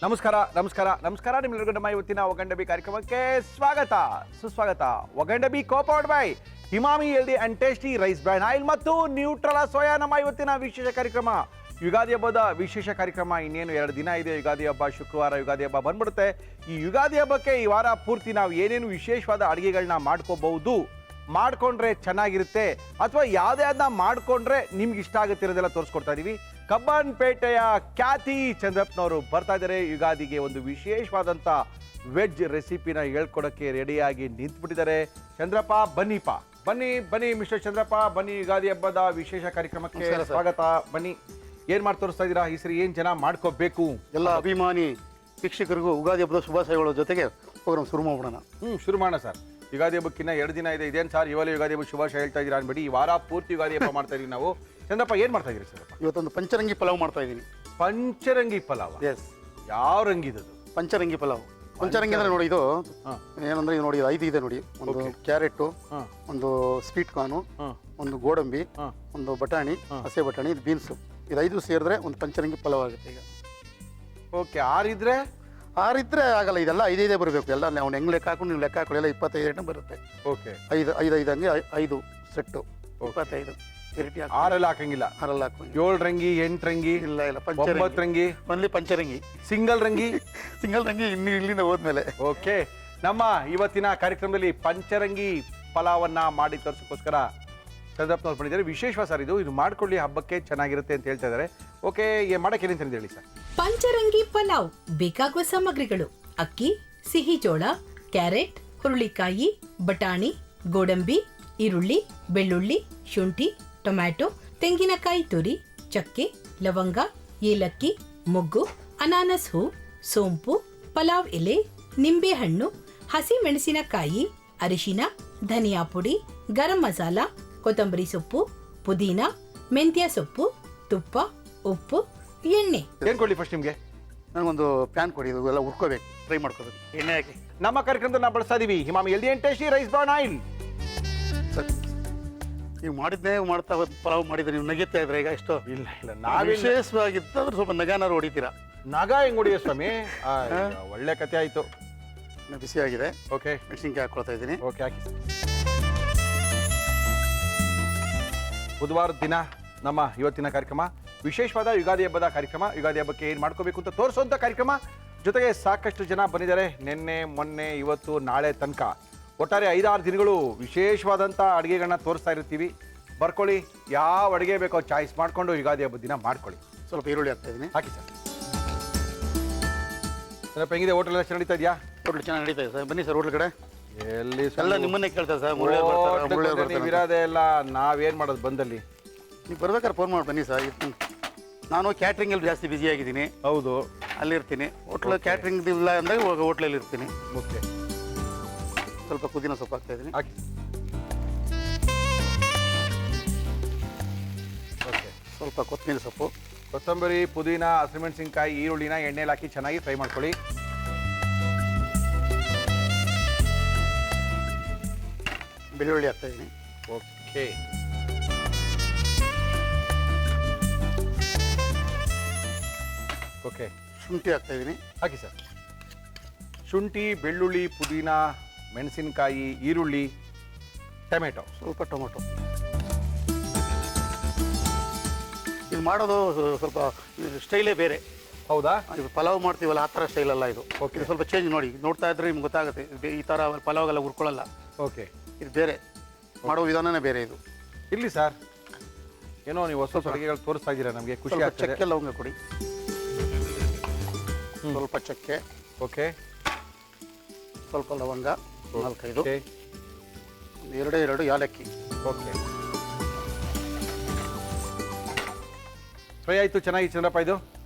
ನಮಸ್ಕಾರ ನಿಮ್ಮೆಲ್ಲರಿಗೂ ನಮ್ಮ ಇವತ್ತಿನ ಒಗಂಡಬಿ ಕಾರ್ಯಕ್ರಮಕ್ಕೆ ಸ್ವಾಗತ ಸುಸ್ವಾಗತ. ಒಗಂಡಬಿ copowered by Emami healthy and tasty rice bran oil ಮತ್ತು ನ್ಯೂಟ್ರಲಾ ಸೋಯಾ. ನಮ್ಮ ಇವತ್ತಿನ ವಿಶೇಷ ಕಾರ್ಯಕ್ರಮ ಯುಗಾದಿ ಹಬ್ಬದ ವಿಶೇಷ ಕಾರ್ಯಕ್ರಮ. ಇನ್ನೇನು 2 ದಿನ ಇದೆ ಯುಗಾದಿ ಹಬ್ಬ. ಶುಕ್ರವಾರ ಯುಗಾದಿ ಹಬ್ಬ ಬಂದ್ಬಿಡುತ್ತೆ. ಈ ಯುಗಾದಿ ಹಬ್ಬಕ್ಕೆ ಈ ವಾರ ಪೂರ್ತಿ ನಾವು ಏನೇನು ವಿಶೇಷವಾದ ಅಡುಗೆಗಳನ್ನ ಮಾಡ್ಕೋಬಹುದು, ಮಾಡ್ಕೊಂಡ್ರೆ ಚೆನ್ನಾಗಿರುತ್ತೆ, ಅಥವಾ ಯಾವುದೇ ಅದನ್ನ ಮಾಡ್ಕೊಂಡ್ರೆ ನಿಮ್ಗೆ ಇಷ್ಟ ಆಗುತ್ತಿರೋದೆಲ್ಲ ತೋರಿಸ್ಕೊಡ್ತಾ ಇದೀವಿ. ಕಬ್ಬನ್ಪೇಟೆಯ ಖ್ಯಾತಿ ಚಂದ್ರಪ್ಪನವರು ಬರ್ತಾ ಇದ್ದಾರೆ. ಯುಗಾದಿಗೆ ಒಂದು ವಿಶೇಷವಾದಂಥ ವೆಜ್ ರೆಸಿಪಿನ ಹೇಳ್ಕೊಡೋಕ್ಕೆ ರೆಡಿಯಾಗಿ ನಿಂತ್ಬಿಟ್ಟಿದ್ದಾರೆ. ಚಂದ್ರಪ್ಪ ಬನ್ನಿಪ್ಪ, ಬನ್ನಿ ಮಿಸ್ಟರ್ ಚಂದ್ರಪ್ಪ, ಬನ್ನಿ. ಯುಗಾದಿ ಹಬ್ಬದ ವಿಶೇಷ ಕಾರ್ಯಕ್ರಮಕ್ಕೆ ಸ್ವಾಗತ. ಬನ್ನಿ. ಏನ್ ಮಾಡಿ ತೋರಿಸ್ತಾ ಇದ್ದೀರಾ ಈ ಸರಿ? ಏನ್ ಜನ ಮಾಡ್ಕೋಬೇಕು? ಎಲ್ಲ ಅಭಿಮಾನಿ ವೀಕ್ಷಕರಿಗೂ ಯುಗಾದಿ ಹಬ್ಬದ ಶುಭಾಶಯಗಳ ಜೊತೆಗೆ ಪ್ರೋಗ್ರಾಮ್ ಶುರು ಮಾಡೋಣ. ಶುರು ಮಾಡೋಣ ಸರ್. ಯುಗಾದಿ ಹಬ್ಬಕ್ಕಿನ್ನ 2 ದಿನ ಇದೆ. ಇದೇನು ಸರ್ ಇವಾಗಲೇ ಯುಗಾದಿ ಹಬ್ಬ ಶುಭಾಶಯ ಹೇಳ್ತಾ ಇದ್ದೀರಾ ಅನ್ಬೇಡಿ. ಈ ವಾರ ಪೂರ್ತಿ ಯುಗಾದಿ ಹಬ್ಬ ಮಾಡ್ತಾ ಇದೀವಿ ನಾವು. ಚಂದ್ರಪ್ಪ ಏನ್ ಮಾಡ್ತಾ ಇದೀರಿ ಸರ್? ಇವತ್ತೊಂದು ಪಂಚರಂಗಿ ಪಲಾವ್ ಮಾಡ್ತಾ ಇದ್ದೀನಿ. ಪಂಚರಂಗಿ ಪಲಾವ್? ಎಸ್. ಯಾವ ರಂಗಿದು? ಪಂಚರಂಗಿ ಪಲಾವ್. ಪಂಚರಂಗಿ ಅಂದ್ರೆ ನೋಡಿ, ಇದು ಏನಂದ್ರೆ ಇದು ನೋಡಿ, 5 ಇದೆ ನೋಡಿ. ಒಂದು ಕ್ಯಾರೆಟ್, ಒಂದು ಸ್ವೀಟ್ ಕಾರ್ನು, ಒಂದು ಗೋಡಂಬಿ, ಒಂದು ಬಟಾಣಿ, ಹಸೆ ಬಟಾಣಿ, ಇದು ಬೀನ್ಸು. ಇದು 5 ಸೇರಿದ್ರೆ ಒಂದು ಪಂಚರಂಗಿ ಪಲಾವ್ ಆಗುತ್ತೆ. ಈಗ ಓಕೆ. ಆರಿದ್ರೆ ಆಗಲ್ಲ. ಇದೆಲ್ಲ 5 ಬರಬೇಕು. ಎಲ್ಲ ಅವ್ನು ಹೆಂಗ್ ಲೆಕ್ಕ ಹಾಕೊಂಡು ನೀವು ಲೆಕ್ಕ ಹಾಕೊಳ್ಳಿ, ಎಲ್ಲ 25 ಐಟಮ್ ಬರುತ್ತೆ. ಓಕೆ. 5 ಹಂಗೆ 5 ಸೆಟ್ಟು 25 ವೆರೈಟಿ. 6 ಹಾಕಂಗಿಲ್ಲ? 6 ಹಾಕಿ 7 ರಂಗಿ 8 ರಂಗಿ ಇಲ್ಲ 9 ರಂಗಿ ಒನ್ಲಿ ಪಂಚರಂಗಿ. ಸಿಂಗಲ್ ರಂಗಿ ಇಲ್ಲಿಂದ ಹೋದ್ಮೇಲೆ. ಓಕೆ. ನಮ್ಮ ಇವತ್ತಿನ ಕಾರ್ಯಕ್ರಮದಲ್ಲಿ ಪಂಚರಂಗಿ ಪಲಾವನ್ನ ಮಾಡಿ ತೋರಿಸೋಕ್ಕೋಸ್ಕರ ಚಂದ್ರಪ್ಪನವ್ರು ಬಂದಿದ್ದಾರೆ. ವಿಶೇಷ ಸರ್ ಇದು ಮಾಡ್ಕೊಳ್ಳಿ, ಹಬ್ಬಕ್ಕೆ ಚೆನ್ನಾಗಿರುತ್ತೆ ಅಂತ ಹೇಳ್ತಾ ಇದ್ದಾರೆ. ಓಕೆ, ಮಾಡಕ್ಕೆ ಏನೇನು ತಂದಿದೆ ಹೇಳಿ ಸರ್? ಪಂಚರಂಗಿ ಪಲಾವ್ ಬೇಕಾಗುವ ಸಾಮಗ್ರಿಗಳು: ಅಕ್ಕಿ, ಸಿಹಿ ಜೋಳ, ಕ್ಯಾರೆಟ್, ಹುರುಳಿಕಾಯಿ, ಬಟಾಣಿ, ಗೋಡಂಬಿ, ಈರುಳ್ಳಿ, ಬೆಳ್ಳುಳ್ಳಿ, ಶುಂಠಿ, ಟೊಮ್ಯಾಟೊ, ತೆಂಗಿನಕಾಯಿ ತುರಿ, ಚಕ್ಕೆ, ಲವಂಗ, ಏಲಕ್ಕಿ, ಮೊಗ್ಗು, ಅನಾನಸ್ ಹೂ, ಸೋಂಪು, ಪಲಾವ್ ಎಲೆ, ನಿಂಬೆಹಣ್ಣು, ಹಸಿ ಮೆಣಸಿನಕಾಯಿ, ಅರಿಶಿನ, ಧನಿಯಾ ಪುಡಿ, ಗರಂ ಮಸಾಲ, ಕೊತ್ತಂಬರಿ ಸೊಪ್ಪು, ಪುದೀನ, ಮೆಂತ್ಯ ಸೊಪ್ಪು, ತುಪ್ಪ, ಉಪ್ಪು, ಎಣ್ಣೆ. ಏನ್ ಕೊಡ್ಲಿ ಫಸ್ಟ್ ನಿಮ್ಗೆ? ನನಗೊಂದು ಪ್ಯಾನ್ ಕೊಡಿ. ಇದು ಎಲ್ಲ ಹುರ್ಕೋಬೇಕು, ಫ್ರೈ ಮಾಡ್ಕೋಬೇಕು ಎಣ್ಣೆ ಹಾಕಿ. ನಮ್ಮ ಕಾರ್ಯಕ್ರಮದಲ್ಲಿ ನಾವು ಬಳಸ್ತಾ ಇದೀವಿ Emami healthy and tasty rice bran oil. ನೀವು ಮಾಡಿದ್ನೇ ಮಾಡ್ತಾ ಪಲಾವ್ ಮಾಡಿದ್ರೆ ನೀವು ನಗಿತಾ ಇದ್ರೆ ಈಗ ಎಷ್ಟು ಇಲ್ಲ ವಿಶೇಷವಾಗಿತ್ತಂದ್ರೆ ಸ್ವಲ್ಪ ನಗಾನಾರು ಹೊಡಿತೀರಾ. ನಗ ಹೆಂಗ್ ಹೊಡಿಯ ಸ್ವಾಮಿ? ಒಳ್ಳೆ ಕತೆ ಆಯ್ತು. ಬಿಸಿಯಾಗಿದೆ. ಓಕೆ. ಮೆಣಸಿನ್ಕಾಯಿ ಹಾಕೊಳ್ತಾ ಇದ್ದೀನಿ. ಓಕೆ, ಹಾಕಿ. ಬುಧವಾರದ ದಿನ ನಮ್ಮ ಇವತ್ತಿನ ಕಾರ್ಯಕ್ರಮ ವಿಶೇಷವಾದ ಯುಗಾದಿ ಹಬ್ಬದ ಕಾರ್ಯಕ್ರಮ. ಯುಗಾದಿ ಹಬ್ಬಕ್ಕೆ ಏನು ಮಾಡ್ಕೋಬೇಕು ಅಂತ ತೋರಿಸುವಂಥ ಕಾರ್ಯಕ್ರಮ. ಜೊತೆಗೆ ಸಾಕಷ್ಟು ಜನ ಬಂದಿದ್ದಾರೆ. ನಿನ್ನೆ ಮೊನ್ನೆ ಇವತ್ತು ನಾಳೆ ತನಕ ಒಟ್ಟಾರೆ 5-6 ದಿನಗಳು ವಿಶೇಷವಾದಂಥ ಅಡುಗೆಗಳನ್ನ ತೋರಿಸ್ತಾ ಇರ್ತೀವಿ. ಬರ್ಕೊಳ್ಳಿ, ಯಾವ ಅಡುಗೆ ಬೇಕೋ ಚಾಯ್ಸ್ ಮಾಡಿಕೊಂಡು ಯುಗಾದಿ ಹಬ್ಬದ ದಿನ ಮಾಡ್ಕೊಳ್ಳಿ. ಸ್ವಲ್ಪ ಈರುಳ್ಳಿ ಹಾಕ್ತಾ ಇದ್ದೀನಿ. ಹಾಕಿ ಸರ್. ಸ್ವಲ್ಪ ಹೆಂಗಿದೆ ಹೋಟೆಲ್ ಎಲ್ಲ ನಡೀತಾ ಇದೆಯಾ? ಹೋಟ್ಲು ಚೆನ್ನಾಗಿ ನಡೀತಾ ಇದೆ ಸರ್. ಬನ್ನಿ ಸರ್ ಹೋಟ್ಲ್ ಕಡೆ. ಎಲ್ಲಿ ಎಲ್ಲ ನಿಮ್ಮನ್ನೇ ಕೇಳ್ತಾರೆ ಸರ್. ನೀವು ಇರೋದೇ ಎಲ್ಲ, ನಾವೇನು ಮಾಡೋದು ಬಂದಲ್ಲಿ? ನೀವು ಬರ್ಬೇಕಾದ್ರೆ ಫೋನ್ ಮಾಡಿ ಬನ್ನಿ ಸರ್. ನಾನು ಕ್ಯಾಟ್ರಿಂಗಲ್ಲಿ ಜಾಸ್ತಿ ಬ್ಯುಸಿ ಆಗಿದ್ದೀನಿ. ಹೌದು, ಅಲ್ಲಿರ್ತೀನಿ. ಹೋಟ್ಲ್ ಕ್ಯಾಟ್ರಿಂಗ್ ಇಲ್ಲ ಅಂದಾಗ ಹೋಟ್ಲಲ್ಲಿ ಇರ್ತೀನಿ. ಓಕೆ. ಸ್ವಲ್ಪ ಪುದೀನ ಸೊಪ್ಪು ಹಾಕ್ತಾ ಇದ್ದೀನಿ. ಹಾಕಿ. ಓಕೆ. ಸ್ವಲ್ಪ ಕೊತ್ತಂಬರಿ ಸೊಪ್ಪು, ಕೊತ್ತಂಬರಿ, ಪುದೀನ, ಹಸಿಮೆಣಸಿನ್ಕಾಯಿ, ಈರುಳ್ಳಿನ ಎಣ್ಣೆಲಿ ಹಾಕಿ ಚೆನ್ನಾಗಿ ಫ್ರೈ ಮಾಡ್ಕೊಳ್ಳಿ. ಬೆಳ್ಳುಳ್ಳಿ ಹಾಕ್ತಾ ಇದ್ದೀನಿ. ಓಕೆ. ಓಕೆ. ಶುಂಠಿ ಹಾಕ್ತಾ ಇದ್ದೀನಿ. ಹಾಕಿ ಸರ್. ಶುಂಠಿ, ಬೆಳ್ಳುಳ್ಳಿ, ಪುದೀನ, ಮೆಣಸಿನಕಾಯಿ, ಈರುಳ್ಳಿ, ಟೊಮೆಟೊ, ಸ್ವಲ್ಪ ಟೊಮೊಟೊ. ಇದು ಮಾಡೋದು ಸ್ವಲ್ಪ ಸ್ಟೈಲೇ ಬೇರೆ. ಹೌದಾ? ಇದು ಪಲಾವ್ ಮಾಡ್ತೀವಲ್ಲ ಆ ಥರ ಸ್ಟೈಲ್ ಅಲ್ಲ ಇದು. ಓಕೆ. ಇದು ಸ್ವಲ್ಪ ಚೇಂಜ್ ನೋಡಿ, ನೋಡ್ತಾ ಇದ್ರೆ ನಿಮ್ಗೆ ಗೊತ್ತಾಗುತ್ತೆ. ಈ ಥರ ಪಲಾವ್ಗೆಲ್ಲ ಹುರ್ಕೊಳ್ಳಲ್ಲ. ಓಕೆ. ಇದು ಬೇರೆ ಮಾಡೋ ವಿಧಾನನೇ ಬೇರೆ ಇದು. ಇರಲಿ ಸರ್, ಏನೋ ನೀವು ಹೊಸ ಅಡುಗೆಗಳು ತೋರಿಸ್ತಾ ಇದ್ದೀರಾ, ನಮಗೆ ಖುಷಿ ಸ್ವಲ್ಪ ಆಗ್ತದೆ. ಚಕ್ಕೆ ಲವಂಗ ಕೊಡಿ. ಸ್ವಲ್ಪ ಚಕ್ಕೆ. ಓಕೆ. ಸ್ವಲ್ಪ ಲವಂಗ 4-5. ಓಕೆ. 2 ಯಾಲಕ್ಕಿ. ಓಕೆ. ಫ್ರೈ ಆಯಿತು ಚೆನ್ನಾಗಿ ಚಂದ್ರಪ್ಪ. ಇದು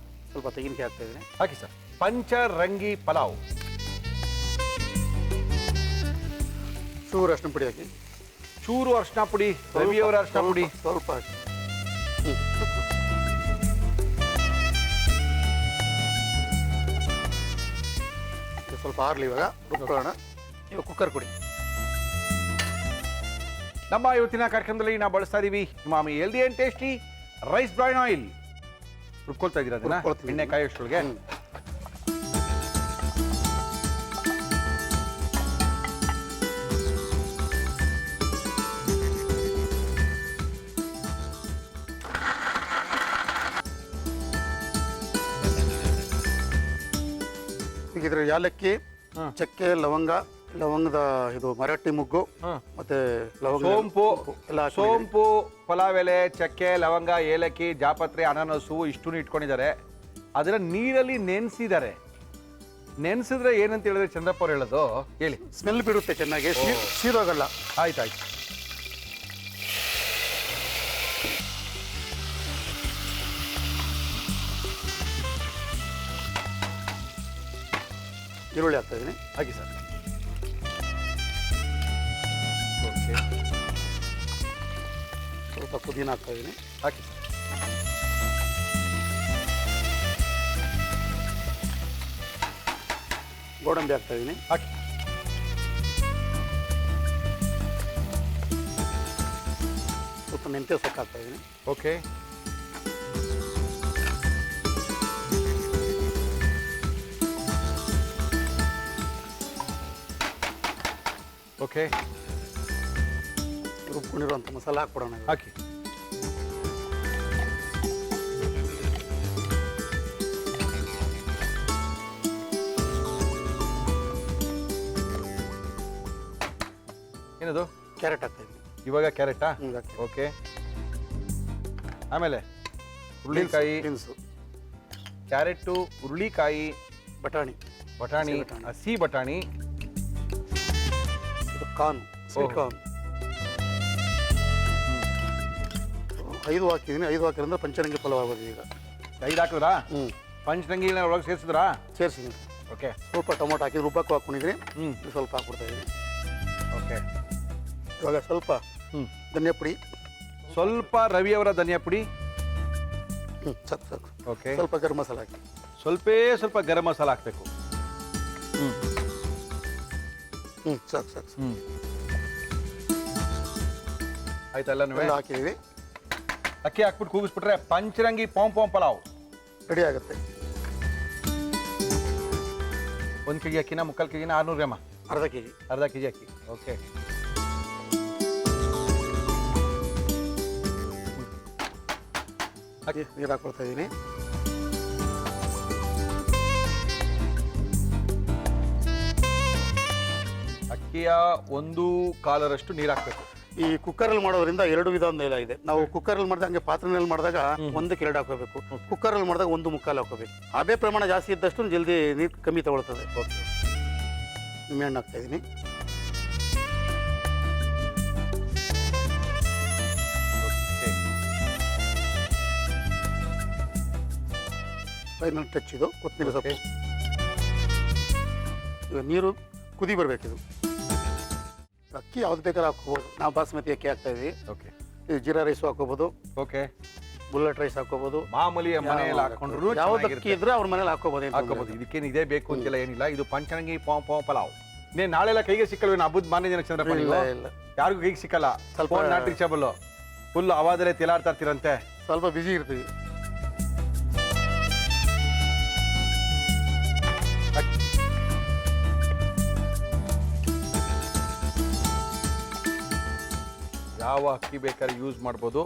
ಸ್ವಲ್ಪ ತೆಂಗಿನಕಾಯಿ ಹಾಕ್ತಾ ಇದ್ದೀನಿ. ಹಾಕಿ ಸರ್. ಪಂಚರಂಗಿ ಪಲಾವ್. ಚೂರು ಅರಿಶಿನ ಪುಡಿ ಹಾಕಿ. ಚೂರು ಅರಿಶಿನ ಪುಡಿ, ರವಿಯವರ ಅರಿಶಿನ ಪುಡಿ ಸ್ವಲ್ಪ ಹಾಕಿ. ಸ್ವಲ್ಪ ಆರ್ಲಿ. ಇವಾಗ ರುಬ್ಕೊಳ್ಳೋಣ. ಇವಾಗ ಕುಕ್ಕರ್ ಕೊಡಿ. ನಮ್ಮ ಇವತ್ತಿನ ಕಾರ್ಯಕ್ರಮದಲ್ಲಿ ನಾವು ಬಳಸ್ತಾ ಇದೀವಿ Emami healthy and tasty rice bran oil. ರುಬ್ಕೊಳ್ತಾ ಇದ್ದೀರಾ ಅದನ್ನ ಎಣ್ಣೆ ಕಾಯೋಷ್ಟೊಳಗೆ? ಇದ್ರ ಯಾಲಕ್ಕಿ, ಚಕ್ಕೆ, ಲವಂಗದ ಇದು ಮರಾಠಿ ಮುಗ್ಗು, ಮತ್ತೆ ಲವಂಗ, ಸೋಂಪು ಎಲ್ಲ ಹಾಕೊಂಡಿದ್ದೀನಿ. ಸೋಂಪು, ಪಲಾವ್ ಎಲೆ, ಚಕ್ಕೆ, ಲವಂಗ, ಏಲಕ್ಕಿ, ಜಾಪತ್ರೆ, ಅನಾನಸು ಇಷ್ಟನ್ನು ಇಟ್ಕೊಂಡಿದ್ದಾರೆ. ಅದನ್ನ ನೀರಲ್ಲಿ ನೆನೆಸಿದ್ದಾರೆ. ನೆನೆಸಿದ್ರೆ ಏನಂತ ಹೇಳಿದ್ರೆ ಚಂದ್ರಪ್ಪ ಅವ್ರು ಹೇಳೋದು ಹೇಳಿ. ಸ್ಮೆಲ್ ಬಿಡುತ್ತೆ ಚೆನ್ನಾಗಿ, ಸೀದೋಗಲ್ಲ. ಆಯ್ತಾಯ್ತು. ಈರುಳ್ಳಿ ಹಾಕ್ತಾ ಇದ್ದೀನಿ. ಹಾಗೆ ಸರ್. ಓಕೆ, ಸ್ವಲ್ಪ ಪುದೀನ ಹಾಕ್ತಾ ಇದ್ದೀನಿ. ಹಾಕಿ ಸರ್. ಗೋಡಂಬಿ ಹಾಕ್ತಾ ಇದ್ದೀನಿ. ಹಾಕಿ. ಸ್ವಲ್ಪ ಮೆಂತ್ಯ ಸೊಪ್ಪು ಹಾಕ್ತಾ ಇದ್ದೀನಿ. ಓಕೆ, ಓಕೆ, ರುಬ್ಕೊಂಡಿರುವಂಥ ಮಸಾಲ ಹಾಕ್ಬಿಡೋಣ. ಹಾಕಿ. ಏನದು? ಕ್ಯಾರೆಟ್ ಹಾಕ್ತಾ ಇದ್ದೀನಿ. ಇವಾಗ ಕ್ಯಾರೆಟಾ? ಹಾಕ್ತೀನಿ. ಓಕೆ, ಆಮೇಲೆ ಹುರುಳಿಕಾಯಿ, ಬೀನ್ಸು, ಕ್ಯಾರೆಟು, ಹುರುಳಿಕಾಯಿ, ಬಟಾಣಿ, ಬಟಾಣಿ, ಹಸಿ ಬಟಾಣಿ, ಇದು ಕಾರ್ನ್, ಸ್ವೀಟ್ ಕಾರ್ನ್. 5 ಹಾಕಿದ್ದೀನಿ. 5 ಹಾಕಿದ್ರೆ ಪಂಚರಂಗಿ ಪಲಾವ್ ಆಗೋದು ಈಗ. 5 ಹಾಕಿದ್ರಾ? ಪಂಚರಂಗಿ ಒಳಗೆ ಸೇರಿಸಿದ್ರಾ? ಸೇರಿಸಿದ್ದೀನಿ. ಓಕೆ, ಸ್ವಲ್ಪ ಟೊಮೊಟೊ ಹಾಕಿದ್ರೆ ರುಬ್ಬಕ್ಕೂ ಹಾಕ್ಕೊಂಡಿದ್ದೀನಿ. ಸ್ವಲ್ಪ ಹಾಕ್ಬಿಡ್ತಾ ಇದ್ದೀನಿ. ಓಕೆ, ಇವಾಗ ಸ್ವಲ್ಪ ಧನಿಯಾ ಪುಡಿ, ಸ್ವಲ್ಪ ರವಿಯವರ ಧನಿಯಾ ಪುಡಿ, ಸಾಕು. ಓಕೆ, ಸ್ವಲ್ಪ ಗರಂ ಮಸಾಲ ಹಾಕಿ. ಸ್ವಲ್ಪ ಗರಂ ಮಸಾಲ ಹಾಕಬೇಕು. ಸಾಕು. ಆಯ್ತಾ? ಎಲ್ಲನೂ ಎಲ್ಲ ಹಾಕಿದ್ದೀವಿ. ಅಕ್ಕಿ ಹಾಕ್ಬಿಟ್ಟು ಕೂಗಿಸ್ಬಿಟ್ರೆ ಪಂಚರಂಗಿ ಪೋಂ ಪಲಾವ್ ರೆಡಿ ಆಗುತ್ತೆ. 1 kg ಅಕ್ಕಿನ 3/4 kg 600 ಗ್ರಾಮ, ಅರ್ಧ ಕೆ ಜಿ. ಅರ್ಧ kg ಅಕ್ಕಿ. ಓಕೆ, ನೀರು ಹಾಕ್ಕೊಳ್ತಾ ಇದ್ದೀನಿ. ಅಕ್ಕಿಯ 1/4 ನೀರು ಹಾಕಬೇಕು. ಈ ಕುಕ್ಕರಲ್ಲಿ ಮಾಡೋದ್ರಿಂದ 2 ವಿಧ ಇದೆ. ನಾವು ಕುಕ್ಕರಲ್ಲಿ ಮಾಡಿದಾಗ ಹಂಗೆ ಪಾತ್ರೆನಲ್ಲಿ ಮಾಡಿದಾಗ 1ಕ್ಕೆ 2 ಹಾಕೋಬೇಕು. ಕುಕ್ಕರಲ್ಲಿ ಮಾಡಿದಾಗ 1/4 ಹಾಕೋಬೇಕು. ಅದೇ ಪ್ರಮಾಣ ಜಾಸ್ತಿ ಇದ್ದಷ್ಟು ಜಲ್ದಿ ನೀರು ಕಮ್ಮಿ ತಗೊಳ್ತದೆ. ಓಕೆ, ನಿಂಬೆಹಣ್ಣು ಹಾಕ್ತಾ ಇದ್ದೀನಿ. ಫೈನಲ್ ಟಚ್ ಇದು ಕೊತ್ತಂಬರಿ ಸೊಪ್ಪು. ಈಗ ನೀರು ಕುದಿ ಬರಬೇಕಿದು. ಅಕ್ಕಿ ಯಾವ್ದು ಬೇಕಾದ್ರೂ ಹಾಕೋಬೋದು. ನಾವು ಬಾಸ್ಮತಿ ಅಕ್ಕಿ ಹಾಕ್ತಾ ಇದ್ದೀವಿ. ಓಕೆ, ಇದು ಜೀರಾ ರೈಸು ಹಾಕೋಬೋದು, ಓಕೆ, ಬುಲೆಟ್ ರೈಸ್ ಹಾಕೋಬೋದು. ಮಾಮೂಲಿ ಮನೆಯಲ್ಲಿ ಹಾಕೊಂಡ್ರು ಯಾವ್ದು ಅಕ್ಕಿ ಇದ್ರೆ ಅವ್ರ ಮನೇಲಿ ಹಾಕೋಬೋದು. ಹಾಕೋಬಹುದು. ಇದಕ್ಕೇನು ಇದೇ ಬೇಕು ಅಂತೆಲ್ಲ ಏನಿಲ್ಲ. ಇದು ಪಂಚರಂಗಿ ಪೋಂ ಪಲಾವ್. ನೀನು ನಾಳೆಲ್ಲ ಕೈಗೆ ಸಿಕ್ಕಲ್ವೇನು? ಹಬ್ಬದ ಮಾರನೇ ದಿನ ಚಂದ್ರಪ್ಪ ನೀವು? ಇಲ್ಲ, ಯಾರಿಗೂ ಕೈಗೆ ಸಿಕ್ಕಲ್ಲ. ಸ್ವಲ್ಪ ನಾಟ್ ರೀಚಬಲ್. ಫುಲ್ ಅವಾದಲ್ಲೇ ತೇಲಾಡ್ತಾ ಇರ್ತೀರಂತೆ. ಸ್ವಲ್ಪ ಬಿಸಿ ಇರ್ತೀವಿ. ಯಾವ ಅಕ್ಕಿ ಬೇಕಾದ್ರೆ ಯೂಸ್ ಮಾಡ್ಬೋದು.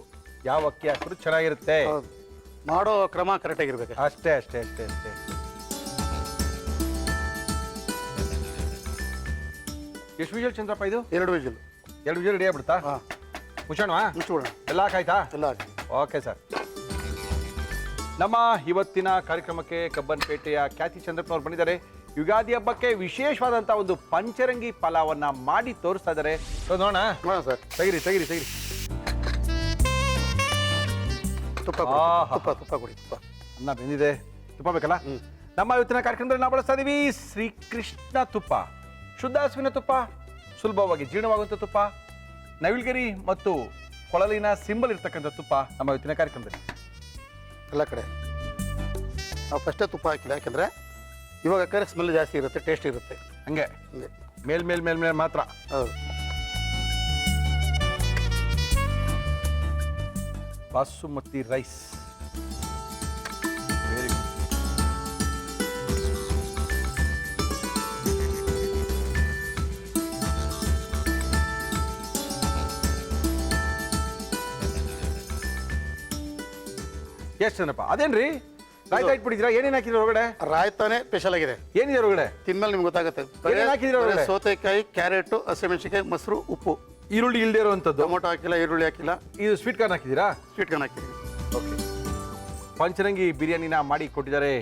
ಯಾವ ಅಕ್ಕಿ ಹಾಕಿದ್ರು ಚೆನ್ನಾಗಿರುತ್ತೆ. ಮಾಡೋ ಕ್ರಮ ಕರೆಕ್ಟ್ ಆಗಿರ್ಬೇಕು. ಅಷ್ಟೇ. ಎಷ್ಟು ವಿಜಲ್ ಚಂದ್ರಪ್ಪ ಇದು? 2 ವಿಜಿಲ್. 2 ವಿಜಲ್ ರೆಡಿ ಆಗ್ಬಿಡ್ತಾ? ಮುಚ್ಚೋಣವಾ? ಮುಚ್ಚಿಬಿಡೋಣ. ಎಲ್ಲ ಹಾಕಾಯ್ತಾ? ಎಲ್ಲ ಹಾಕಿ. Okay sir. ನಮ್ಮ ಇವತ್ತಿನ ಕಾರ್ಯಕ್ರಮಕ್ಕೆ ಕಬ್ಬನ್ಪೇಟೆಯ ಖ್ಯಾತಿ ಚಂದ್ರಪ್ಪನವ್ರು ಬಂದಿದ್ದಾರೆ. ಯುಗಾದಿ ಹಬ್ಬಕ್ಕೆ ವಿಶೇಷವಾದಂಥ ಒಂದು ಪಂಚರಂಗಿ ಪಲಾವನ್ನ ಮಾಡಿ ತೋರಿಸ್ತಾ ಇದ್ದಾರೆ. ನೋಡೋಣ ಸರ್. ತೆಗಿರಿ. ತುಪ್ಪ ಕೊಡಿ. ತುಪ್ಪ ಅನ್ನ ಬೆಂದಿದೆ. ತುಪ್ಪ ಬೇಕಲ್ಲ? ನಮ್ಮ ಇವತ್ತಿನ ಕಾರ್ಯಕ್ರಮದಲ್ಲಿ ನಾವು ಬಳಸ್ತಾ ಇದೀವಿ ಶ್ರೀಕೃಷ್ಣ ತುಪ್ಪ, ಶುದ್ಧ ಹಸುವಿನ ತುಪ್ಪ, ಸುಲಭವಾಗಿ ಜೀರ್ಣವಾಗುವಂಥ ತುಪ್ಪ, ನವಿಲ್ಗಿರಿ ಮತ್ತು ಕೊಳಲಿನ ಸಿಂಬಲ್ ಇರ್ತಕ್ಕಂಥ ತುಪ್ಪ ನಮ್ಮ ಇವತ್ತಿನ ಕಾರ್ಯಕ್ರಮದಲ್ಲಿ. ಎಲ್ಲ ಕಡೆ ನಾವು ಫಸ್ಟೇ ತುಪ್ಪ ಹಾಕಿಲ್ಲ, ಯಾಕೆಂದರೆ ಇವಾಗ ಹಾಕಿದ್ರೆ ಸ್ಮೆಲ್ ಜಾಸ್ತಿ ಇರುತ್ತೆ, ಟೇಸ್ಟ್ ಇರುತ್ತೆ. ಹಂಗೆ ಮೇಲ್ ಮಾತ್ರ. ಹೌದು. ಬಾಸುಮತಿ ರೈಸ್. Very good. ಎಷ್ಟು ಜನಪ್ಪ? ಅದೇನ್ರಿ ರಾಯ್ತಾ ಇಟ್ಬಿಟ್ಟಿದ್ದೀರಾ? ಏನೇನು ಹಾಕಿದ್ರೆ ಹೊರಗಡೆ? ರಾಯ್ತಾನೆ ಸ್ಪೆಷಲ್ ಆಗಿದೆ. ಏನಿದೆ ಹೊರಗಡೆ? ತಿನ್ಮೇಲೆ ನಿಮ್ಗೆ ಗೊತ್ತಾಗುತ್ತೆ. ಏನೇನ್ ಹಾಕಿದ್ದೀರಾ ಒಳಗಡೆ? ಸೌತೆಕಾಯಿ, ಕ್ಯಾರೆಟ್, ಹಸಿಮೆಣಸಿನಕಾಯಿ, ಮೊಸರು, ಉಪ್ಪು, ಈರುಳ್ಳಿ ಇಲ್ದೇ ಇರುವಂಥದ್ದು. ಟೊಮೊಟೊ ಹಾಕಿಲ್ಲ, ಈರುಳ್ಳಿ ಹಾಕಿಲ್ಲ, ಇದು ಸ್ವೀಟ್ ಕಾರ್ನ್ ಹಾಕಿದ್ದೀರಾ? ಸ್ವೀಟ್ ಕಾರ್ನ್ ಹಾಕಿದ್ದೀವಿ. ಓಕೆ. ಪಂಚರಂಗಿ ಬಿರಿಯಾನಿನ ಮಾಡಿ ಕೊಟ್ಟಿದ್ದಾರೆ.